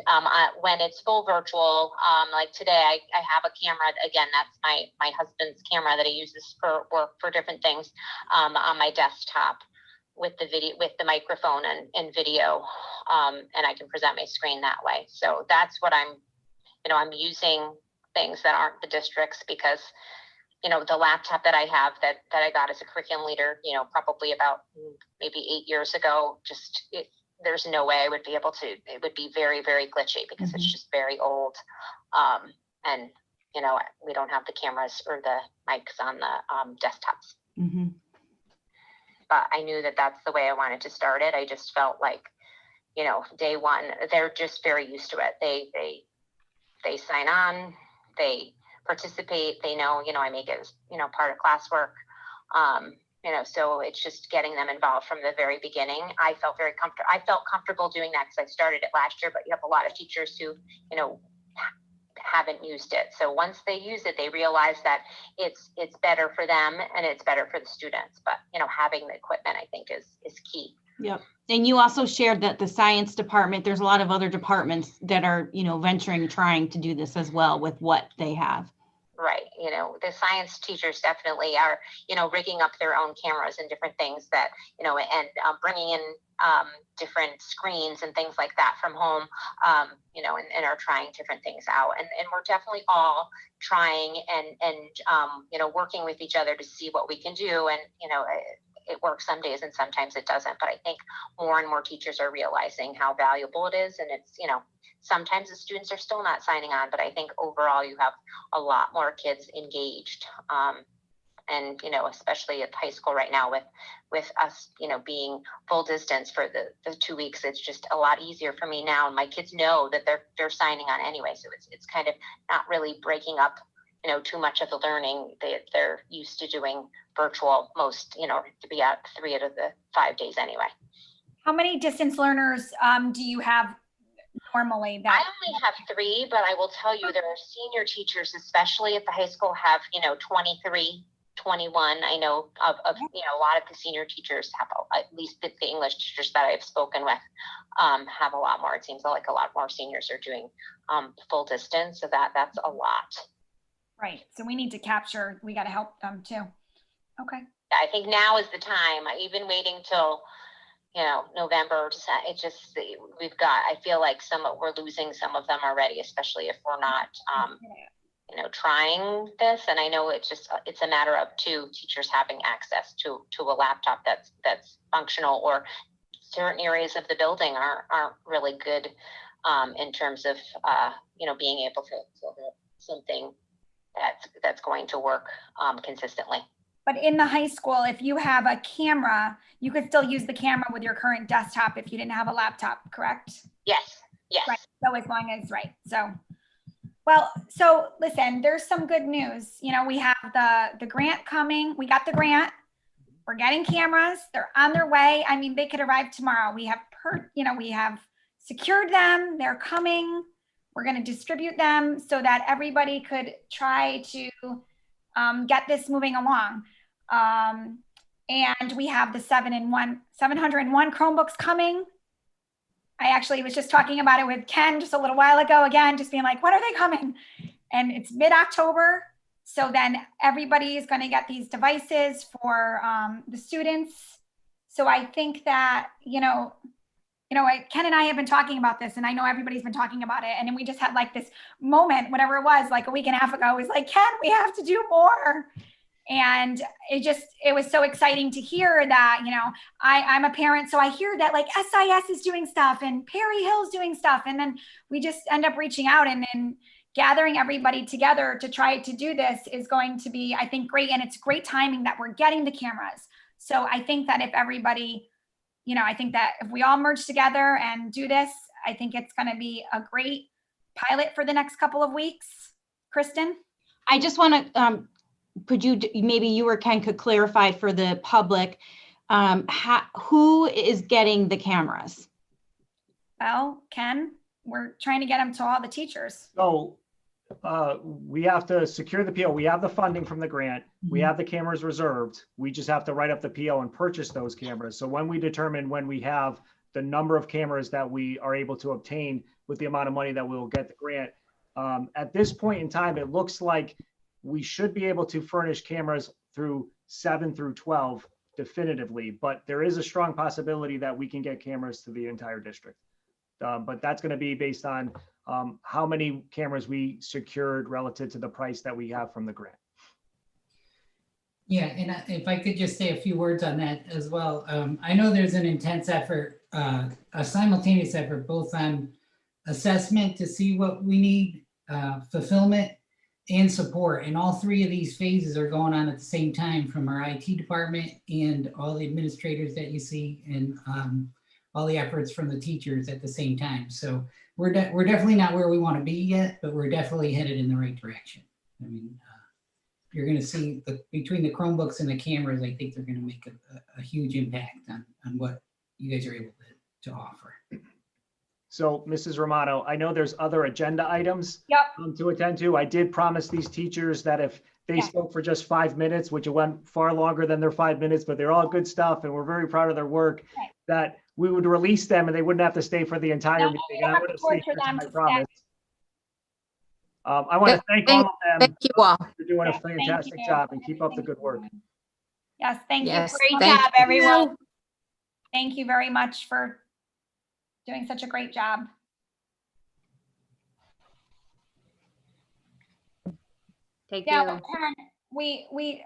when it's full virtual, like today, I have a camera. Again, that's my husband's camera that he uses for work, for different things, on my desktop with the video, with the microphone and video, and I can present my screen that way. So that's what I'm using things that aren't the district's, because the laptop that I have that I got as a curriculum leader, probably about maybe 8 years ago, there's no way I would be able to. It would be very, very glitchy, because it's just very old. And, we don't have the cameras or the mics on the desktops. Mm-hmm. But I knew that that's the way I wanted to start it. I just felt like, day one, they're just very used to it. They sign on, they participate, they know, I make it, part of classwork. So it's just getting them involved from the very beginning. I felt comfortable doing that because I started it last year, but you have a lot of teachers who, haven't used it. So once they use it, they realize that it's better for them and it's better for the students. But, having the equipment, I think is key. Yep. And you also shared that the science department, there's a lot of other departments that are, trying to do this as well with what they have. Right. The science teachers definitely are, rigging up their own cameras and different things that, and bringing in different screens and things like that from home, and are trying different things out. And we're definitely all trying and working with each other to see what we can do. And, it works some days and sometimes it doesn't. But I think more and more teachers are realizing how valuable it is. And it's, sometimes the students are still not signing on, but I think overall you have a lot more kids engaged. And, especially at high school right now with us, being full distance for the 2 weeks, it's just a lot easier for me now. And my kids know that they're signing on anyway. So it's kind of not really breaking up, too much of the learning. They're used to doing virtual most, to be out 3 out of the 5 days anyway. How many distance learners do you have normally? I only have 3, but I will tell you there are senior teachers, especially at the high school, have, 23, 21. I know of a lot of the senior teachers have, at least the English teachers that I've spoken with, have a lot more. It seems like a lot more seniors are doing full distance. So that's a lot. Right. So we need to capture, we got to help them too. Okay. I think now is the time. Even waiting till, November, it just, I feel like we're losing some of them already, especially if we're not, trying this. And I know it's a matter of 2 teachers having access to a laptop that's functional, or certain areas of the building aren't really good in terms of, being able to have something that's going to work consistently. But in the high school, if you have a camera, you could still use the camera with your current desktop if you didn't have a laptop, correct? Yes. Right. So as long as, right. So listen, there's some good news. We have the grant coming. We got the grant. We're getting cameras. They're on their way. I mean, they could arrive tomorrow. We have we have secured them. They're coming. We're going to distribute them so that everybody could try to get this moving along. And we have the 701 Chromebooks coming. I actually was just talking about it with Ken just a little while ago, again, just being like, when are they coming? And it's mid-October. So then everybody is going to get these devices for the students. So I think that, Ken and I have been talking about this, and I know everybody's been talking about it. And then we just had like this moment, whatever it was, like a week and a half ago, it was like, Ken, we have to do more. And it was so exciting to hear that, I'm a parent. So I hear that like SIS is doing stuff and Perry Hill's doing stuff. And then we just end up reaching out, and then gathering everybody together to try to do this is going to be, I think, great. And it's great timing that we're getting the cameras. So I think that if everybody, I think that if we all merge together and do this, I think it's going to be a great pilot for the next couple of weeks. Kristen? I just want to, maybe you or Ken could clarify for the public, who is getting the cameras? Well, Ken, we're trying to get them to all the teachers. So we have to secure the PO. We have the funding from the grant. We have the cameras reserved. We just have to write up the PO and purchase those cameras. So when we determine when we have the number of cameras that we are able to obtain with the amount of money that we'll get the grant, at this point in time, it looks like we should be able to furnish cameras through 7 through 12 definitively, but there is a strong possibility that we can get cameras to the entire district. But that's going to be based on how many cameras we secured relative to the price that we have from the grant. Yeah, and if I could just say a few words on that as well. I know there's an intense effort, a simultaneous effort, both on assessment to see what we need, fulfillment, and support. And all 3 of these phases are going on at the same time from our IT department and all the administrators that you see, and all the efforts from the teachers at the same time. So we're definitely not where we want to be yet, but we're definitely headed in the right direction. I mean, you're going to see between the Chromebooks and the cameras, I think they're going to make a huge impact on what you guys are able to offer. So Mrs. Romano, I know there's other agenda items to attend to. I did promise these teachers that if they spoke for just 5 minutes, which it went far longer than their 5 minutes, but they're all good stuff and we're very proud of their work, that we would release them and they wouldn't have to stay for the entire meeting. I would have stayed for time, I promise. I want to thank all of them. Thank you all for doing a fantastic job, and keep up the good work. Yes, thank you. Great job, everyone. Thank you very much for doing such a great job. Thank Yeah, you. but Karen, we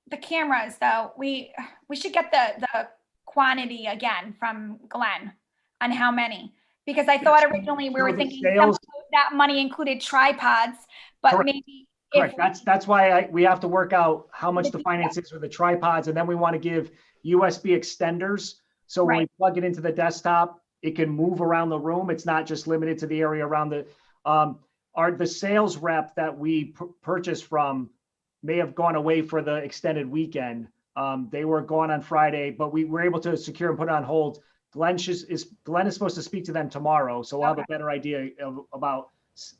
the cameras though, we should get the quantity again from Glenn on how many, because I thought originally we So were the thinking sales- that money included tripods, but Correct. maybe if Correct. That's why we have to work out how much the finance is for the tripods, and then we want to give USB extenders. So when we plug it into the desktop, it can move around the room. It's not just limited to the area around the. The sales rep that we purchased from may have gone away for the extended weekend. They were gone on Friday, but we were able to secure and put it on hold. Glenn is supposed to speak to them tomorrow, so we'll have a better idea about.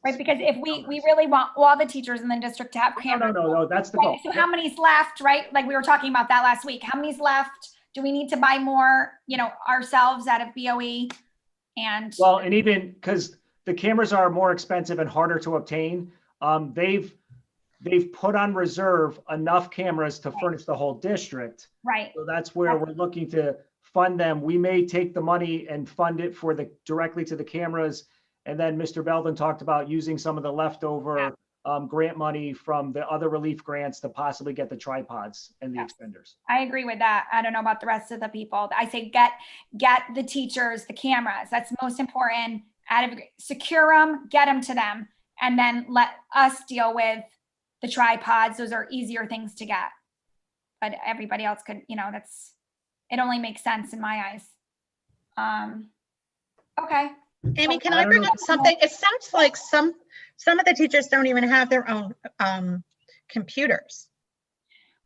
Right, because if we really want all the teachers in the district to have cameras. No, that's the goal. So how many's left, right? Like we were talking about that last week. How many's left? Do we need to buy more, ourselves out of BoE? And well, and even because the cameras are more expensive and harder to obtain, they've put on reserve enough cameras to furnish the whole district. Right. So that's where we're looking to fund them. We may take the money and fund it for directly to the cameras. And then Mr. Belden talked about using some of the leftover grant money from the other relief grants to possibly get the tripods and the extenders. I agree with that. I don't know about the rest of the people. I say get the teachers, the cameras. That's most important. Secure them, get them to them, and then let us deal with the tripods. Those are easier things to get. But everybody else could, it only makes sense in my eyes. Okay. Amy, can I bring up something? It sounds like some of the teachers don't even have their own computers.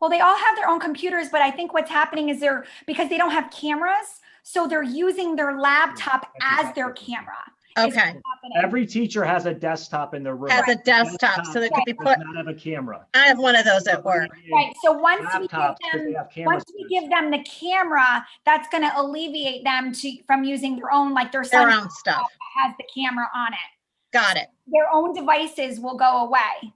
Well, they all have their own computers, but I think what's happening is because they don't have cameras, so they're using their laptop as their camera. Okay. Every teacher has a desktop in their room. Has a desktop, so they could be put. Does not have a camera. I have one of those at work. Right. So once we give them the camera, that's going to alleviate them from using their own, like their own stuff has the camera on it. Got it. Their own devices will go away.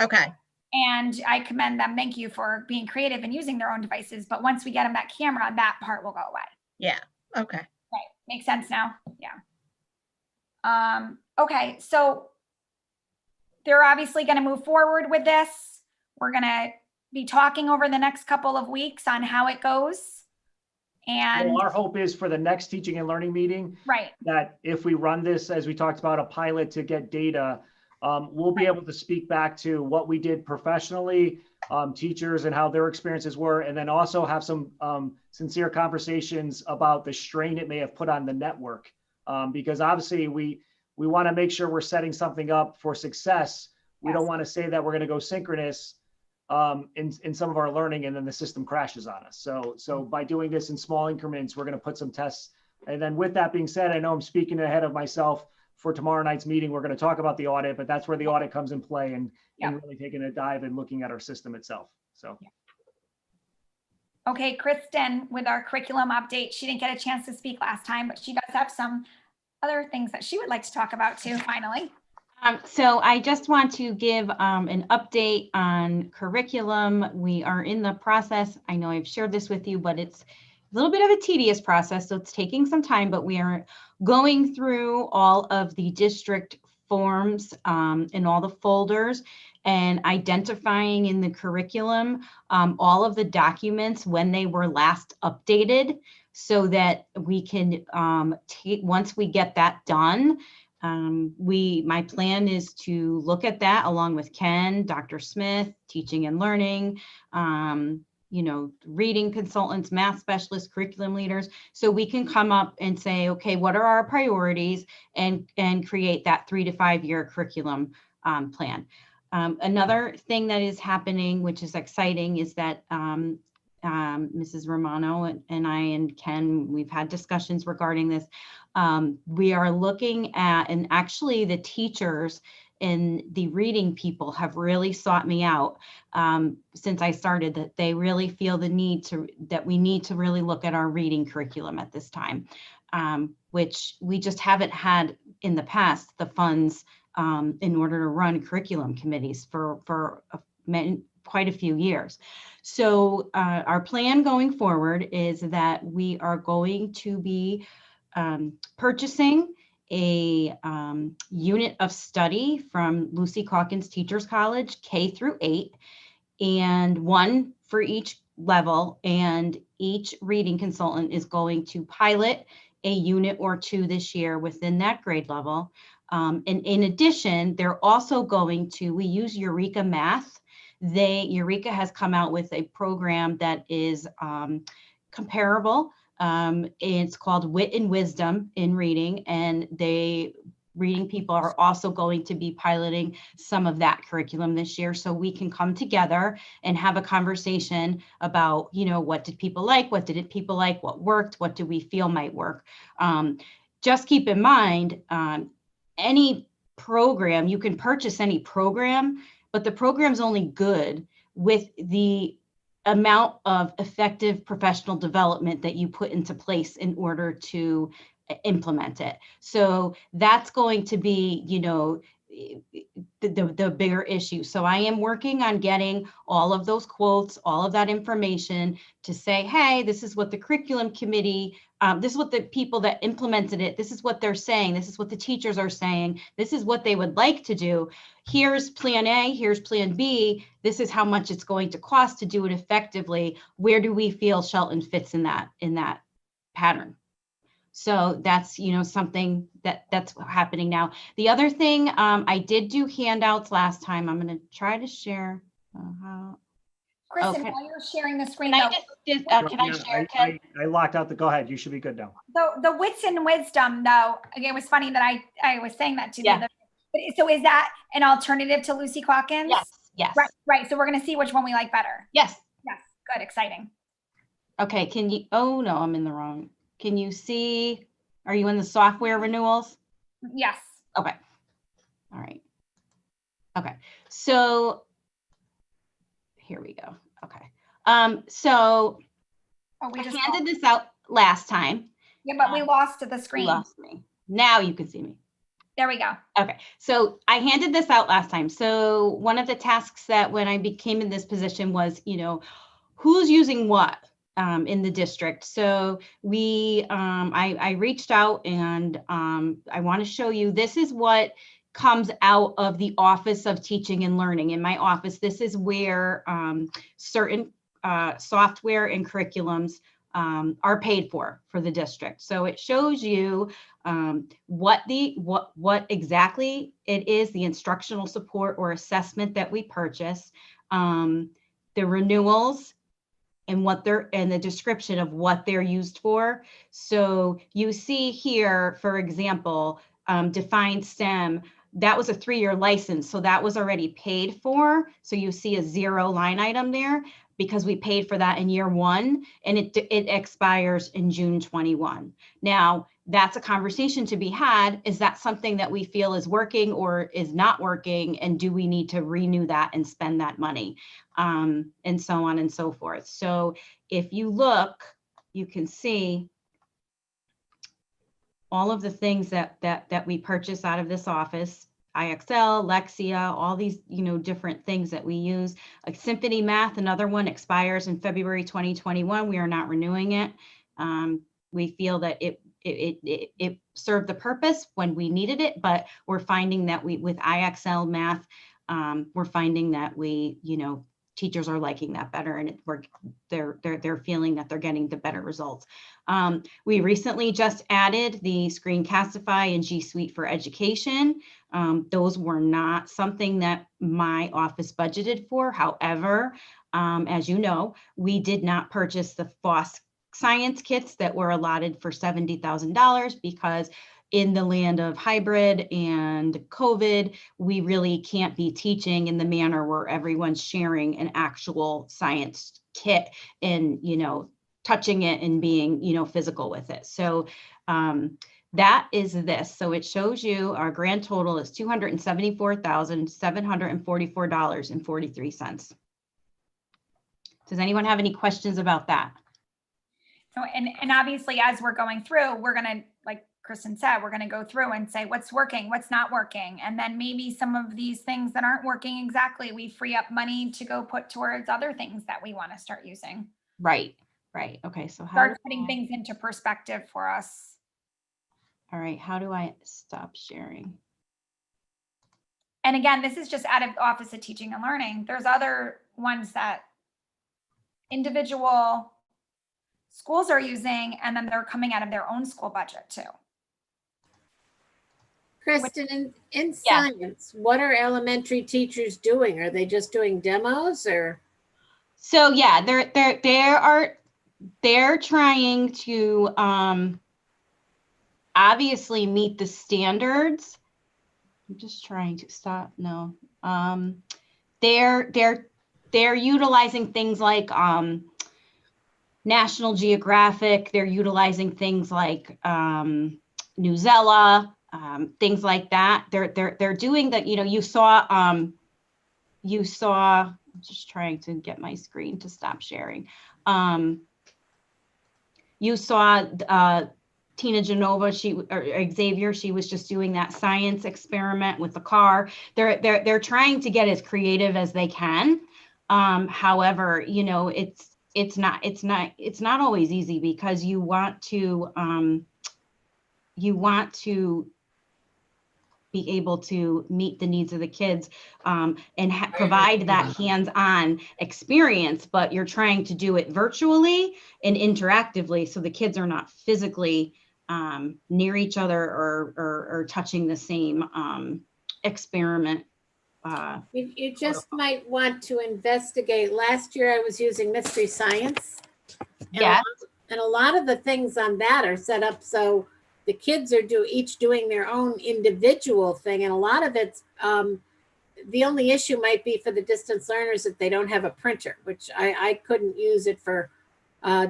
Okay. And I commend them. Thank you for being creative and using their own devices. But once we get them that camera, that part will go away. Yeah. Okay. Right. Makes sense now. Yeah. Okay. So they're obviously going to move forward with this. We're going to be talking over the next couple of weeks on how it goes. And our hope is for the next teaching and learning meeting, right, that if we run this, as we talked about, a pilot to get data, we'll be able to speak back to what we did professionally, teachers and how their experiences were, and then also have some sincere conversations about the strain it may have put on the network. Because obviously we want to make sure we're setting something up for success. We don't want to say that we're going to go synchronous in some of our learning and then the system crashes on us. So by doing this in small increments, we're going to put some tests. And then with that being said, I know I'm speaking ahead of myself for tomorrow night's meeting. We're going to talk about the audit, but that's where the audit comes in play and really taking a dive and looking at our system itself. So. Okay, Kristen, with our curriculum update, she didn't get a chance to speak last time, but she does have some other things that she would like to talk about too, finally. So I just want to give an update on curriculum. We are in the process. I know I've shared this with you, but it's a little bit of a tedious process, so it's taking some time, but we are going through all of the district forms in all the folders and identifying in the curriculum all of the documents when they were last updated, so that we can once we get that done, my plan is to look at that along with Ken, Dr. Smith, teaching and learning, reading consultants, math specialists, curriculum leaders, so we can come up and say, okay, what are our priorities, and create that 3 to 5 year curriculum plan. Another thing that is happening, which is exciting, is that Mrs. Romano and I and Ken, we've had discussions regarding this. We are looking at, and actually the teachers and the reading people have really sought me out since I started, that they really feel the need that we need to really look at our reading curriculum at this time, which we just haven't had in the past, the funds in order to run curriculum committees for quite a few years. So our plan going forward is that we are going to be purchasing a unit of study from Lucy Calkins Teachers College, K through 8, and one for each level, and each reading consultant is going to pilot a unit or two this year within that grade level. And in addition, they're also going to, we use Eureka Math. Eureka has come out with a program that is comparable. It's called Wit and Wisdom in Reading, and reading people are also going to be piloting some of that curriculum this year, so we can come together and have a conversation about, what did people like, what didn't people like, what worked, what do we feel might work. Just keep in mind, any program, you can purchase any program, but the program's only good with the amount of effective professional development that you put into place in order to implement it. So that's going to be, the bigger issue. So I am working on getting all of those quotes, all of that information to say, hey, this is what the curriculum committee, this is what the people that implemented it, this is what they're saying, this is what the teachers are saying, this is what they would like to do. Here's plan A, here's plan B, this is how much it's going to cost to do it effectively. Where do we feel Shelton fits in that pattern? So that's, something that's happening now. The other thing, I did do handouts last time. I'm going to try to share. Kristen, Okay. while you're sharing the screen, Can I share, Ken? I locked out go ahead. You should be good now. The wits and wisdom, though, again, it was funny that I was saying that to the Yeah. other. So is that an alternative to Lucy Calkins? Yes. Right. So we're going to see which one we like better. Yes. Good. Exciting. Okay. Can you, oh no, I'm in the wrong. Can you see, are you in the software renewals? Yes. Okay. All right. Okay. So here we go. Okay. So we just handed this out last time. Yeah, but we lost the screen. You lost me. Now you can see me. There we go. Okay. So I handed this out last time. So one of the tasks that when I became in this position was, who's using what? In the district. So I reached out and I want to show you, this is what comes out of the Office of Teaching and Learning. In my office, this is where certain software and curriculums are paid for the district. So it shows you what exactly it is, the instructional support or assessment that we purchase, the renewals, and the description of what they're used for. So you see here, for example, defined STEM, that was a 3-year license. So that was already paid for. So you see a 0 line item there because we paid for that in year 1 and it expires in June 21. Now that's a conversation to be had. Is that something that we feel is working or is not working? And do we need to renew that and spend that money? And so on and so forth. So if you look, you can see all of the things that we purchase out of this office, IXL, Lexia, all these, different things that we use. Like Symphony Math, another one, expires in February 2021. We are not renewing it. We feel that it served the purpose when we needed it, but we're finding that with IXL Math, we're finding that teachers are liking that better, and they're feeling that they're getting the better results. We recently just added the Screencastify and G Suite for Education. Those were not something that my office budgeted for. However, as you know, we did not purchase the FOSS science kits that were allotted for $70,000 because in the land of hybrid and COVID, we really can't be teaching in the manner where everyone's sharing an actual science kit and, touching it and being, physical with it. So that is this. So it shows you our grand total is $274,744.43. Does anyone have any questions about that? So, and obviously, as we're going through, we're going to, like Kristen said, we're going to go through and say what's working, what's not working. And then maybe some of these things that aren't working exactly, we free up money to go put towards other things that we want to start using. Right. Okay. So start putting things into perspective for us. All right. How do I stop sharing? And again, this is just out of Office of Teaching and Learning. There's other ones that individual schools are using, and then they're coming out of their own school budget too. Kristen, in Yeah. science, what are elementary teachers doing? Are they just doing demos or? So yeah, they're trying to obviously meet the standards. I'm just trying to stop. No. They're utilizing things like National Geographic. They're utilizing things like Newsella, things like that. They're doing that. You know, you saw. I'm just trying to get my screen to stop sharing. You saw Tina Genova, or Xavier, she was just doing that science experiment with the car. They're trying to get as creative as they can. However, you know, it's not always easy, because you want to be able to meet the needs of the kids and provide that hands-on experience, but you're trying to do it virtually and interactively, so the kids are not physically near each other or touching the same experiment. You just might want to investigate. Last year I was using Mystery Science. Yeah. And a lot of the things on that are set up so the kids are each doing their own individual thing. And a lot of it's, the only issue might be for the distance learners that they don't have a printer, which I couldn't use it for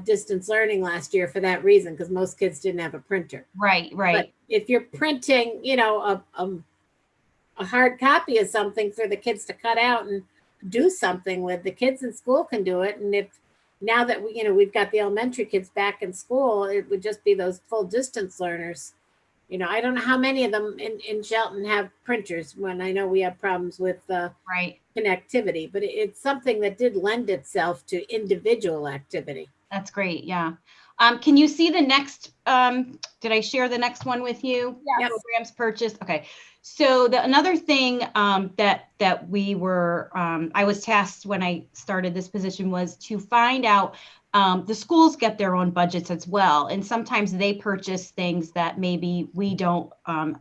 distance learning last year for that reason, because most kids didn't have a printer. Right. But if you're printing, you know, a hard copy of something for the kids to cut out and do something with, the kids in school can do it. And if now that we've got the elementary kids back in school, it would just be those full distance learners. You know, I don't know how many of them in Shelton have printers, when I know we have problems with connectivity, but it's something that did lend itself to individual activity. That's great. Yeah. Can you see the next, did I share the next one with you? Yes. Programs purchased. Okay. So another thing that we were, I was tasked when I started this position was to find out, the schools get their own budgets as well. And sometimes they purchase things that maybe we don't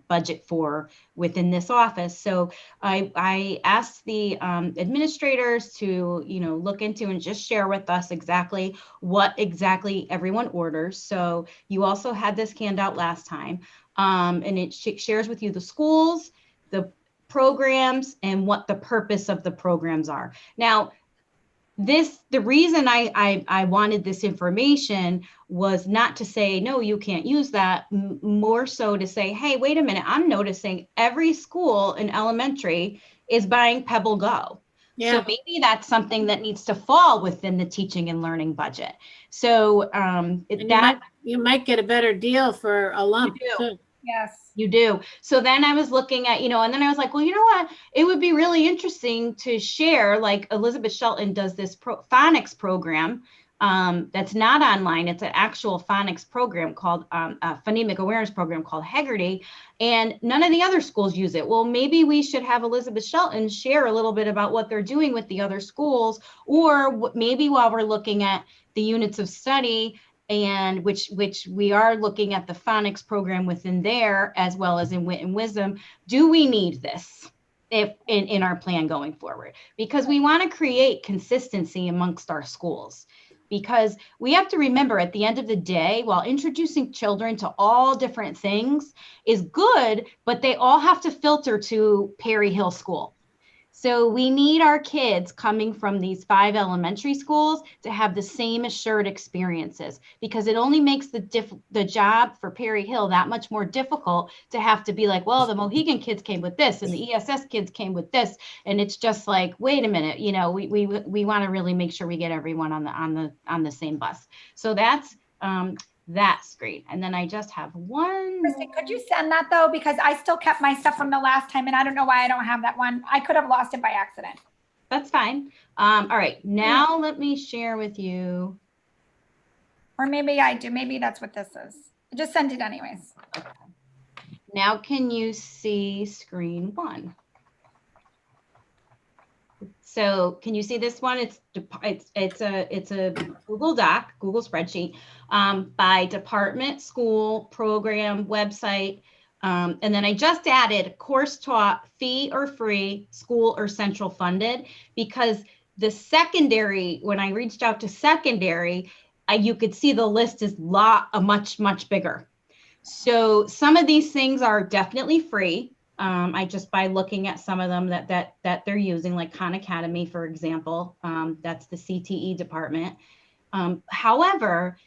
budget for within this office. So I asked the administrators to, look into and just share with us exactly what exactly everyone orders. So you also had this handout last time. And it shares with you the schools, the programs, and what the purpose of the programs are. Now, the reason I wanted this information was not to say, no, you can't use that, more so to say, hey, wait a minute, I'm noticing every school in elementary is buying Pebble Go. Yeah. So maybe that's something that needs to fall within the teaching and learning budget. So you might get a better deal for a lump too. Yes. You do. So then I was looking at, and then I was like, well, you know what? It would be really interesting to share, like Elizabeth Shelton does this phonics program that's not online. It's an actual phonics program called a phonemic awareness program called Haggerty, and none of the other schools use it. Well, maybe we should have Elizabeth Shelton share a little bit about what they're doing with the other schools, or maybe while we're looking at the units of study, and which we are looking at the phonics program within there, as well as in Wit and Wisdom. Do we need this if in our plan going forward? Because we want to create consistency amongst our schools. Because we have to remember, at the end of the day, while introducing children to all different things is good, but they all have to filter to Perry Hill School. So we need our kids coming from these 5 elementary schools to have the same assured experiences, because it only makes the job for Perry Hill that much more difficult to have to be like, well, the Mohegan kids came with this and the ESS kids came with this. And it's just like, wait a minute, we want to really make sure we get everyone on the same bus. So that's great. And then I just have one. Kristen, could you send that though? Because I still kept my stuff from the last time and I don't know why I don't have that one. I could have lost it by accident. That's fine. All right, now let me share with you. Or maybe I do. Maybe that's what this is. Just send it anyways. Okay. Now can you see screen 1? So can you see this one? It's a Google Doc, Google spreadsheet, by department, school, program, website. And then I just added course taught, fee or free, school or central funded, because the secondary, when I reached out to secondary, you could see the list is much bigger. So some of these things are definitely free. I just, by looking at some of them that they're using, like Khan Academy, for example, that's the CTE department. However,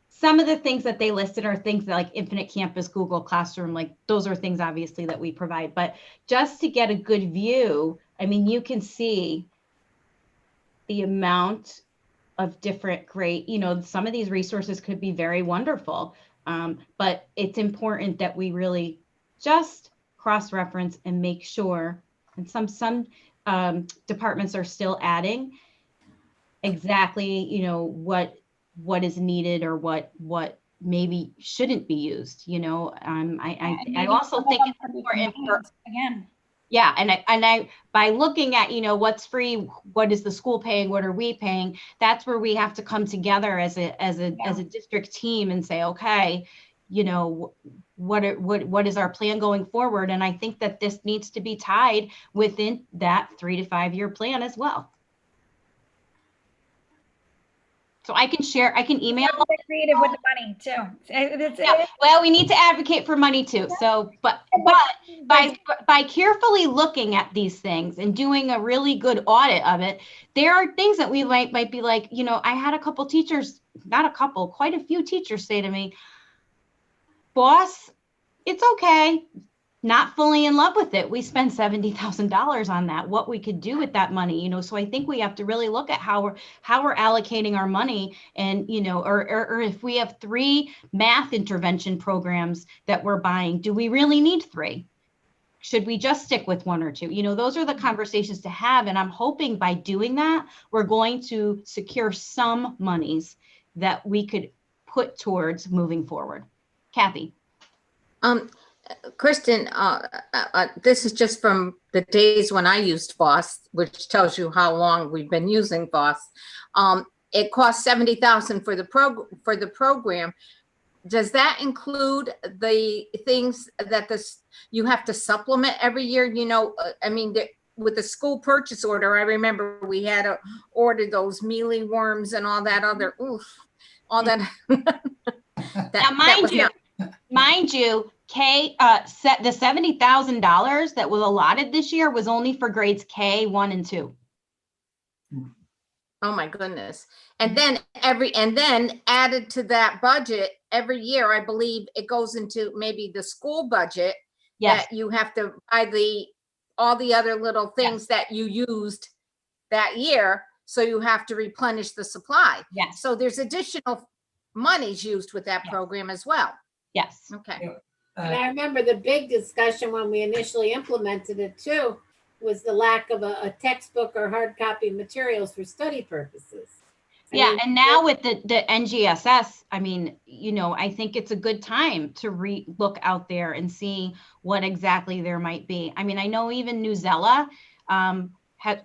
some of the things that they listed are things that like Infinite Campus, Google Classroom, like those are things obviously that we provide, but just to get a good view, I mean, you can see the amount of different great, some of these resources could be very wonderful, but it's important that we really just cross-reference and make sure, and some departments are still adding exactly, what is needed or what maybe shouldn't be used, I also think it's important for, again. yeah, and I by looking at, what's free, what is the school paying, what are we paying, that's where we have to come together as a district team and say, okay, what is our plan going forward? And I think that this needs to be tied within that 3 to 5 year plan as well. So I can email. Creative with the money too. Well, we need to advocate for money too. So, but by carefully looking at these things and doing a really good audit of it, there are things that we might be like, I had a couple teachers, quite a few teachers say to me, boss, it's okay. Not fully in love with it. We spend $70,000 on that, what we could do with that money, so I think we have to really look at how we're allocating our money, and, or if we have 3 math intervention programs that we're buying, do we really need 3? Should we just stick with 1 or 2? Those are the conversations to have. And I'm hoping by doing that, we're going to secure some monies that we could put towards moving forward. Kathy. Kristen, this is just from the days when I used FOSS, which tells you how long we've been using FOSS. It costs $70,000 for the program. Does that include the things that you have to supplement every year? With the school purchase order, I remember we had to order those mealy worms and all that other, all that. Mind you, the $70,000 that was allotted this year was only for grades K 1 and 2. Oh my goodness. And then added to that budget every year, I believe it goes into maybe the school budget. Yes. That you have to buy all the other little things that you used that year. So you have to replenish the supply. Yes. So there's additional monies used with that program as well. Yes. Okay. And I remember the big discussion when we initially implemented it too, was the lack of a textbook or hard copy materials for study purposes. And now with the NGSS, I think it's a good time to look out there and see what exactly there might be. I know even Newsella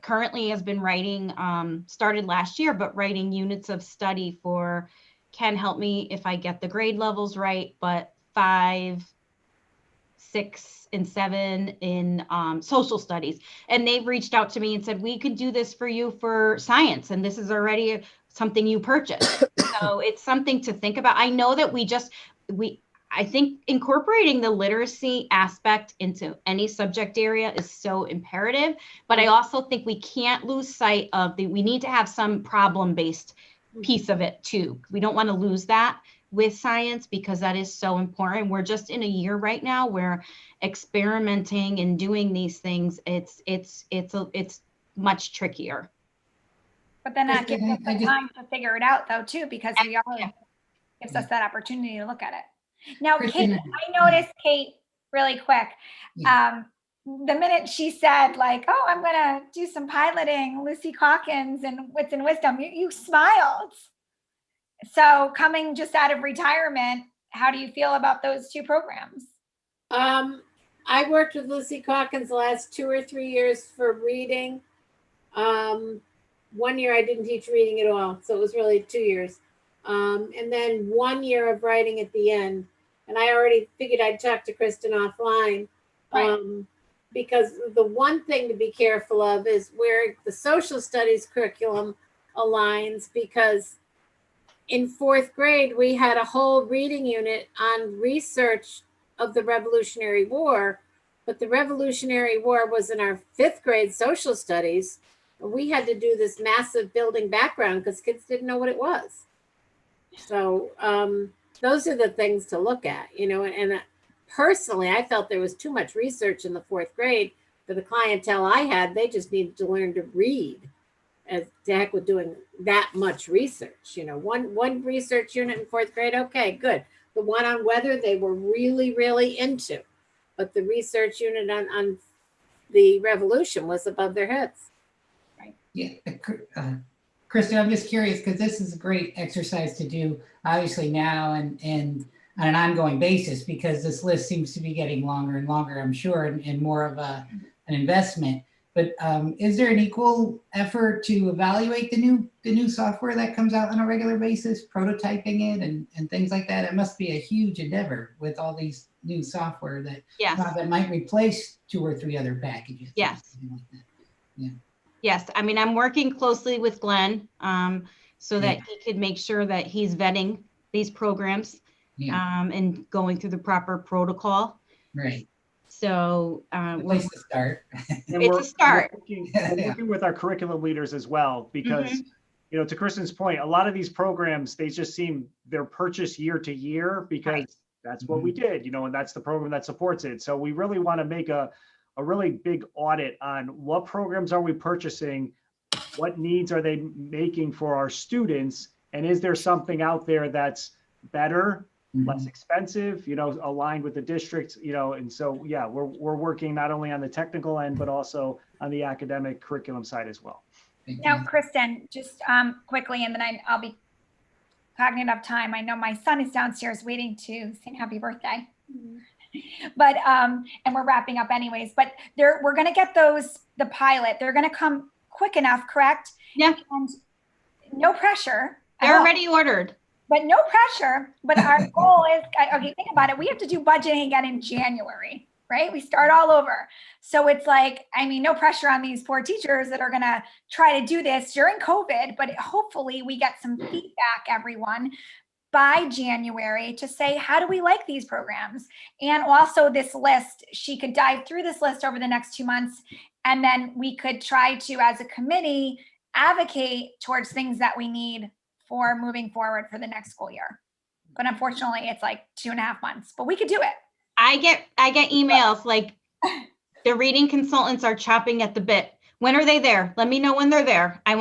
currently has been writing, started last year, but writing units of study for, Ken, help me if I get the grade levels right, but 5, 6, and 7 in social studies. And they've reached out to me and said, we could do this for you for science. And this is already something you purchased. So it's something to think about. I know that I think incorporating the literacy aspect into any subject area is so imperative, but I also think we can't lose sight of we need to have some problem-based piece of it too. We don't want to lose that with science because that is so important. We're just in a year right now where experimenting and doing these things, it's much trickier. But then that gives us the time to figure it out though too, because gives us that opportunity to look at it. Now, Kate, I noticed, Kate, really quick, the minute she said like, oh, I'm gonna do some piloting Lucy Calkins and Wits and Wisdom, you smiled. So coming just out of retirement, how do you feel about those 2 programs? I worked with Lucy Calkins the last 2 or 3 years for reading. 1 year I didn't teach reading at all, so it was really 2 years. And then 1 year of writing at the end. And I already figured I'd talk to Kristen offline. Because the one thing to be careful of is where the social studies curriculum aligns, because in 4th grade, we had a whole reading unit on research of the Revolutionary War, but the Revolutionary War was in our 5th grade social studies. We had to do this massive building background because kids didn't know what it was. So those are the things to look at, you know, and personally, I felt there was too much research in the 4th grade for the clientele I had. They just needed to learn to read. As to heck with doing that much research, you know, one research unit in 4th grade. Okay, good. The one on weather, they were really, really into, but the research unit on the Revolution was above their heads. Right. Yeah. Kristen, I'm just curious because this is a great exercise to do, obviously now and on an ongoing basis, because this list seems to be getting longer and longer, I'm sure, and more of an investment. But is there an equal effort to evaluate the new software that comes out on a regular basis, prototyping it and things like that? It must be a huge endeavor with all these new software that that might replace 2 or 3 other packages. Yes. Like that. Yeah. Yes. I mean, I'm working closely with Glenn so that he could make sure that he's vetting these programs and going through the proper protocol. Right. So place to start. It's a start. We're working with our curriculum leaders as well, because you know, to Kristen's point, a lot of these programs, they just seem they're purchased year to year because that's what we did, you know, and that's the program that supports it. So we really want to make a really big audit on what programs are we purchasing, what needs are they making for our students, and is there something out there that's better, less expensive, you know, aligned with the district, you know. And so, yeah, we're working not only on the technical end, but also on the academic curriculum side as well. Now, Kristen, just quickly, and then I'll be cognizant of time. I know my son is downstairs waiting to sing happy birthday. But and we're wrapping up anyways, but we're going to get the pilot, they're going to come quick enough, correct? Yeah. And no pressure. They're already ordered. But no pressure. But our goal is, okay, think about it. We have to do budgeting again in January, right? We start all over. So it's like, I mean, no pressure on these poor teachers that are going to try to do this during COVID, but hopefully we get some feedback, everyone, by January to say, how do we like these programs? And also this list, she could dive through this list over the next 2 months. And then we could try to, as a committee, advocate towards things that we need for moving forward for the next school year. But unfortunately, it's like 2.5 months, but we could do it. I get emails like the reading consultants are chopping at the bit. When are they there? Let me know when they're there. I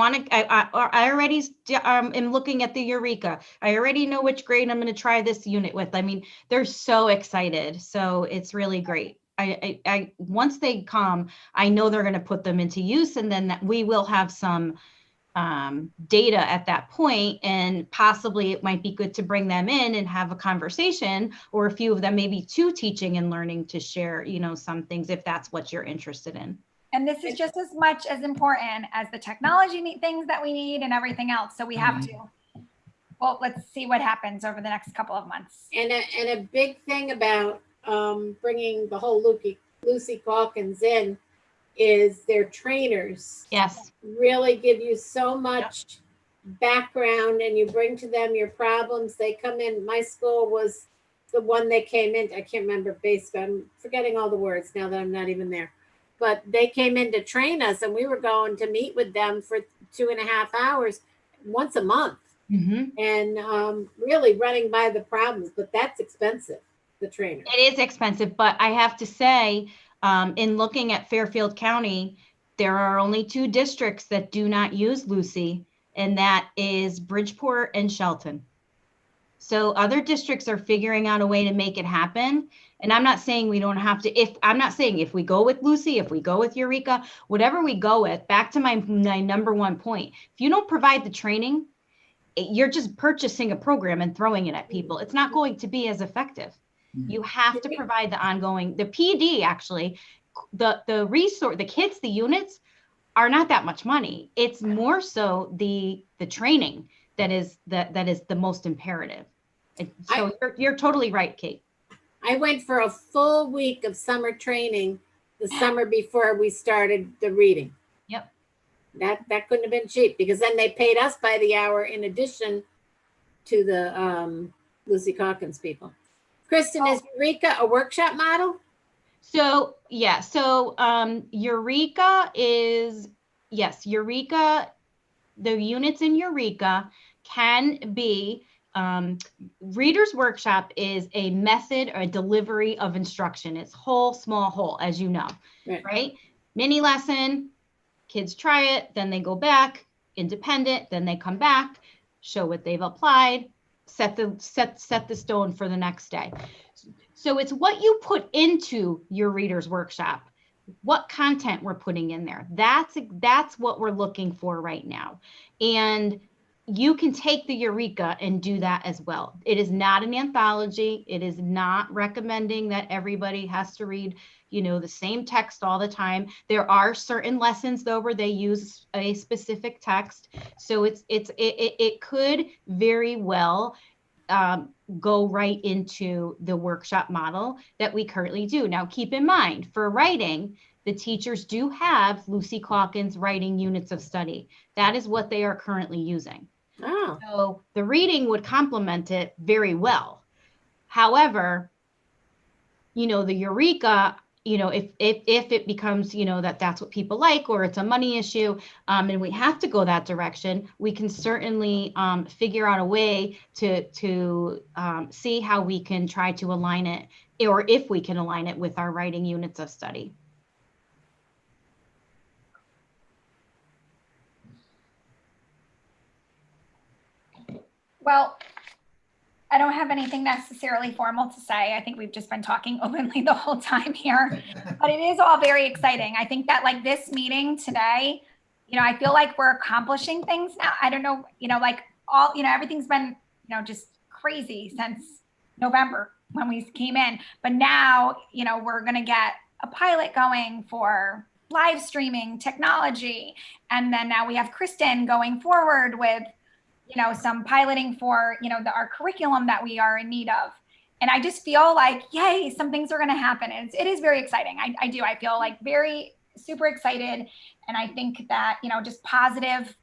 already am looking at the Eureka. I already know which grade I'm going to try this unit with. I mean, they're so excited. So it's really great. I once they come, I know they're going to put them into use, and then we will have some data at that point, and possibly it might be good to bring them in and have a conversation, or a few of them maybe to teaching and learning to share, you know, some things if that's what you're interested in. And this is just as much as important as the technology things that we need and everything else. So we have to, well, let's see what happens over the next couple of months. And a big thing about bringing the whole Lucy Calkins in is their trainers. Yes. Really give you so much background, and you bring to them your problems. They come in. My school was the one they came in. I can't remember basically. I'm forgetting all the words now that I'm not even there. But they came in to train us, and we were going to meet with them for 2.5 hours once a month. And really running by the problems, but that's expensive, the trainer. It is expensive, but I have to say, in looking at Fairfield County, there are only 2 districts that do not use Lucy, and that is Bridgeport and Shelton. So other districts are figuring out a way to make it happen. And I'm not saying we don't have to, I'm not saying if we go with Lucy, if we go with Eureka, whatever we go with, back to my number one point, if you don't provide the training, you're just purchasing a program and throwing it at people. It's not going to be as effective. You have to provide the ongoing, the PD actually, the resource, the kits, the units are not that much money. It's more so the training that is the most imperative. So you're totally right, Kate. I went for a full week of summer training the summer before we started the reading. Yep. That couldn't have been cheap, because then they paid us by the hour in addition to the Lucy Calkins people. Kristen, is Eureka a workshop model? So yeah, so Eureka is, yes, Eureka, the units in Eureka can be, Reader's Workshop is a method or a delivery of instruction. It's whole, small, whole, as you know, right? Mini lesson, kids try it, then they go back, independent, then they come back, show what they've applied, set the stone for the next day. So it's what you put into your Reader's Workshop, what content we're putting in there. That's what we're looking for right now. And you can take the Eureka and do that as well. It is not an anthology. It is not recommending that everybody has to read, you know, the same text all the time. There are certain lessons though where they use a specific text. So it could very well go right into the workshop model that we currently do. Now, keep in mind, for writing, the teachers do have Lucy Calkins writing units of study. That is what they are currently using. Oh. So the reading would complement it very well. However, you know, the Eureka, you know, if it becomes, you know, that's what people like, or it's a money issue, and we have to go that direction, we can certainly figure out a way to see how we can try to align it, or if we can align it with our writing units of study. Well, I don't have anything necessarily formal to say. I think we've just been talking openly the whole time here, but it is all very exciting. I think that like this meeting today, you know, I feel like we're accomplishing things now. I don't know, you know, like all, you know, everything's been, you know, just crazy since November when we came in, but now, you know, we're going to get a pilot going for live streaming technology. And then now we have Kristen going forward with, you know, some piloting for, you know, our curriculum that we are in need of. And I just feel like, yay, some things are going to happen. And it is very exciting. I do. I feel like very super excited. And I think that, you know, just positive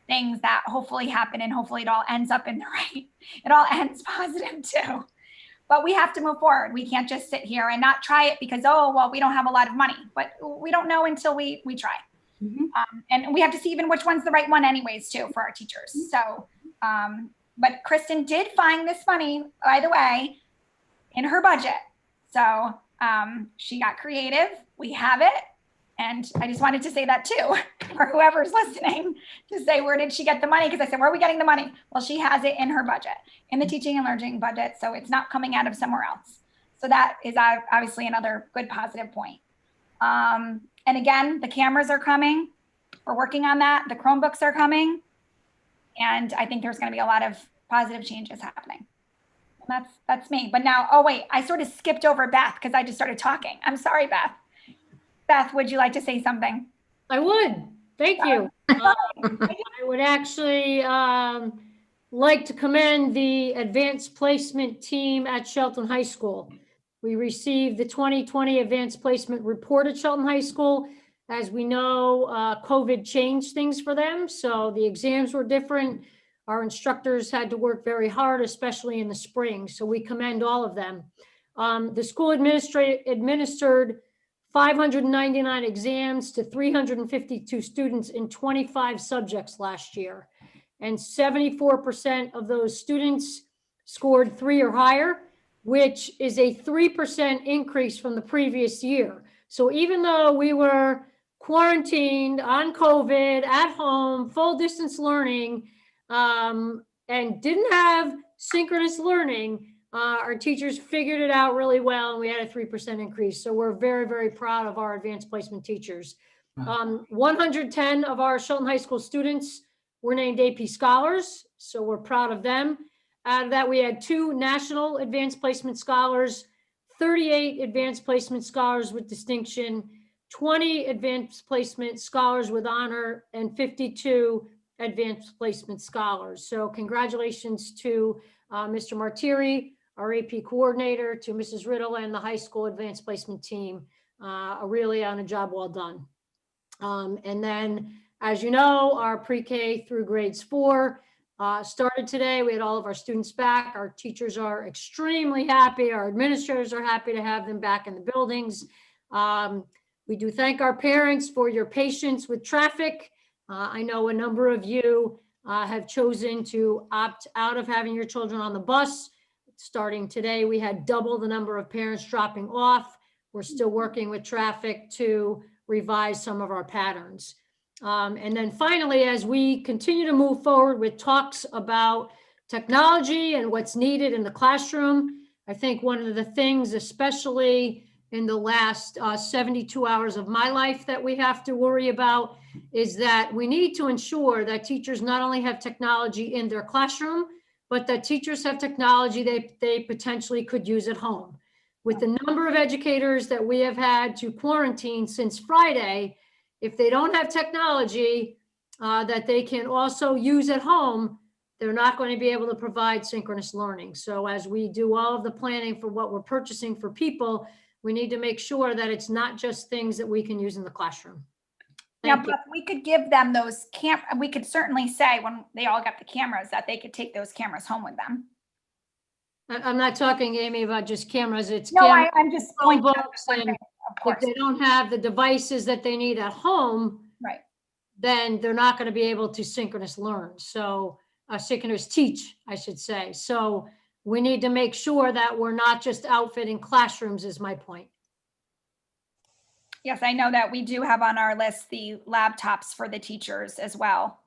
things that hopefully happen, and hopefully it all ends up in the right, it all ends positive too. But we have to move forward. We can't just sit here and not try it because, oh, well, we don't have a lot of money, but we don't know until we try. Mm-hmm. And we have to see even which one's the right one anyways too for our teachers. So, but Kristen did find this money, by the way, in her budget. So she got creative. We have it. And I just wanted to say that too, for whoever's listening, to say, where did she get the money? Because I said, where are we getting the money? Well, she has it in her budget, in the teaching and learning budget. So it's not coming out of somewhere else. So that is obviously another good positive point. And again, the cameras are coming. We're working on that. The Chromebooks are coming. And I think there's going to be a lot of positive changes happening. And that's me. But now, oh wait, I sort of skipped over Beth because I just started talking. I'm sorry, Beth. Beth, would you like to say something? I would. Thank you. I would actually like to commend the advanced placement team at Shelton High School. We received the 2020 advanced placement report at Shelton High School. As we know, COVID changed things for them. So the exams were different. Our instructors had to work very hard, especially in the spring. So we commend all of them. The school administered 599 exams to 352 students in 25 subjects last year. And 74% of those students scored 3 or higher, which is a 3% increase from the previous year. So even though we were quarantined on COVID at home, full distance learning, and didn't have synchronous learning, our teachers figured it out really well, and we had a 3% increase. So we're very, very proud of our advanced placement teachers. 110 of our Shelton High School students were named AP Scholars, so we're proud of them. Out of that, we had 2 national advanced placement scholars, 38 advanced placement scholars with distinction, 20 advanced placement scholars with honor, and 52 advanced placement scholars. So congratulations to Mr. Martiri, our AP coordinator, to Mrs. Riddle and the high school advanced placement team. Really on a job well done. And then, as you know, our pre-K through grades 4 started today. We had all of our students back. Our teachers are extremely happy. Our administrators are happy to have them back in the buildings. We do thank our parents for your patience with traffic. I know a number of you have chosen to opt out of having your children on the bus. Starting today, we had double the number of parents dropping off. We're still working with traffic to revise some of our patterns. And then finally, as we continue to move forward with talks about technology and what's needed in the classroom, I think one of the things, especially in the last 72 hours of my life, that we have to worry about is that we need to ensure that teachers not only have technology in their classroom, but that teachers have technology they potentially could use at home. With the number of educators that we have had to quarantine since Friday, if they don't have technology that they can also use at home, they're not going to be able to provide synchronous learning. So as we do all of the planning for what we're purchasing for people, we need to make sure that it's not just things that we can use in the classroom. Yeah, but we could give them those we could certainly say when they all got the cameras that they could take those cameras home with them. I'm not talking, Amy, about just cameras. It's No, cameras, I'm just pointing out Chromebooks, one and thing, of course. if they don't have the devices that they need at home, Right, then they're not going to be able to synchronous learn. So synchronous teach, I should say. So we need to make sure that we're not just outfitting classrooms is my point. yes, I know that we do have on our list the laptops for the teachers as well.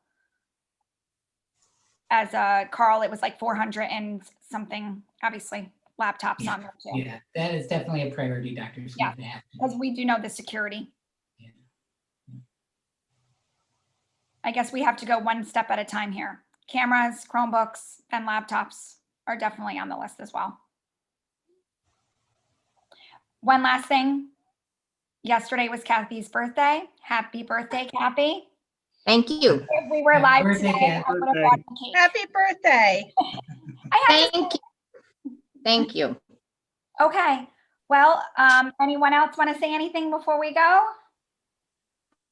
As Carl, it was like 400 and something, obviously, laptops on there too. Yeah, that is definitely a priority, Dr. Smith. Yeah, because we do know the security. Yeah. I guess we have to go one step at a time here. Cameras, Chromebooks, and laptops are definitely on the list as well. One last thing. Yesterday was Kathy's birthday. Happy birthday, Kathy. Thank you. If we were live birthday, today, Kathy. I would have bought the cake. Happy birthday. Thank you. Thank you. Okay. Well, anyone else want to say anything before we go?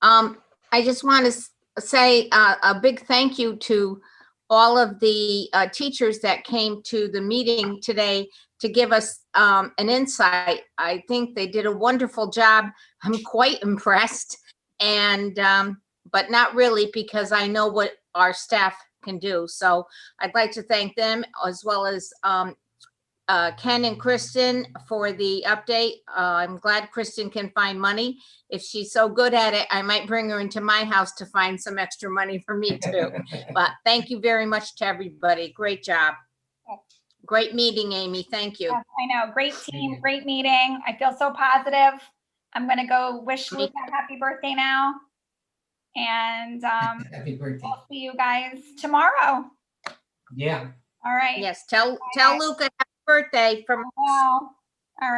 I just want to say a big thank you to all of the teachers that came to the meeting today to give us an insight. I think they did a wonderful job. I'm quite impressed, and but not really, because I know what our staff can do. So I'd like to thank them, as well as Ken and Kristen for the update. I'm glad Kristen can find money. If she's so good at it, I might bring her into my house to find some extra money for me too. But thank you very much to everybody. Great job. Great meeting, Amy. Thank you. Yes, I know. Great team, great meeting. I feel so positive. I'm going to go wish Luca a happy birthday now. And Happy birthday. we'll see you guys tomorrow. Yeah. All right. Yes, tell Luca happy birthday from All right.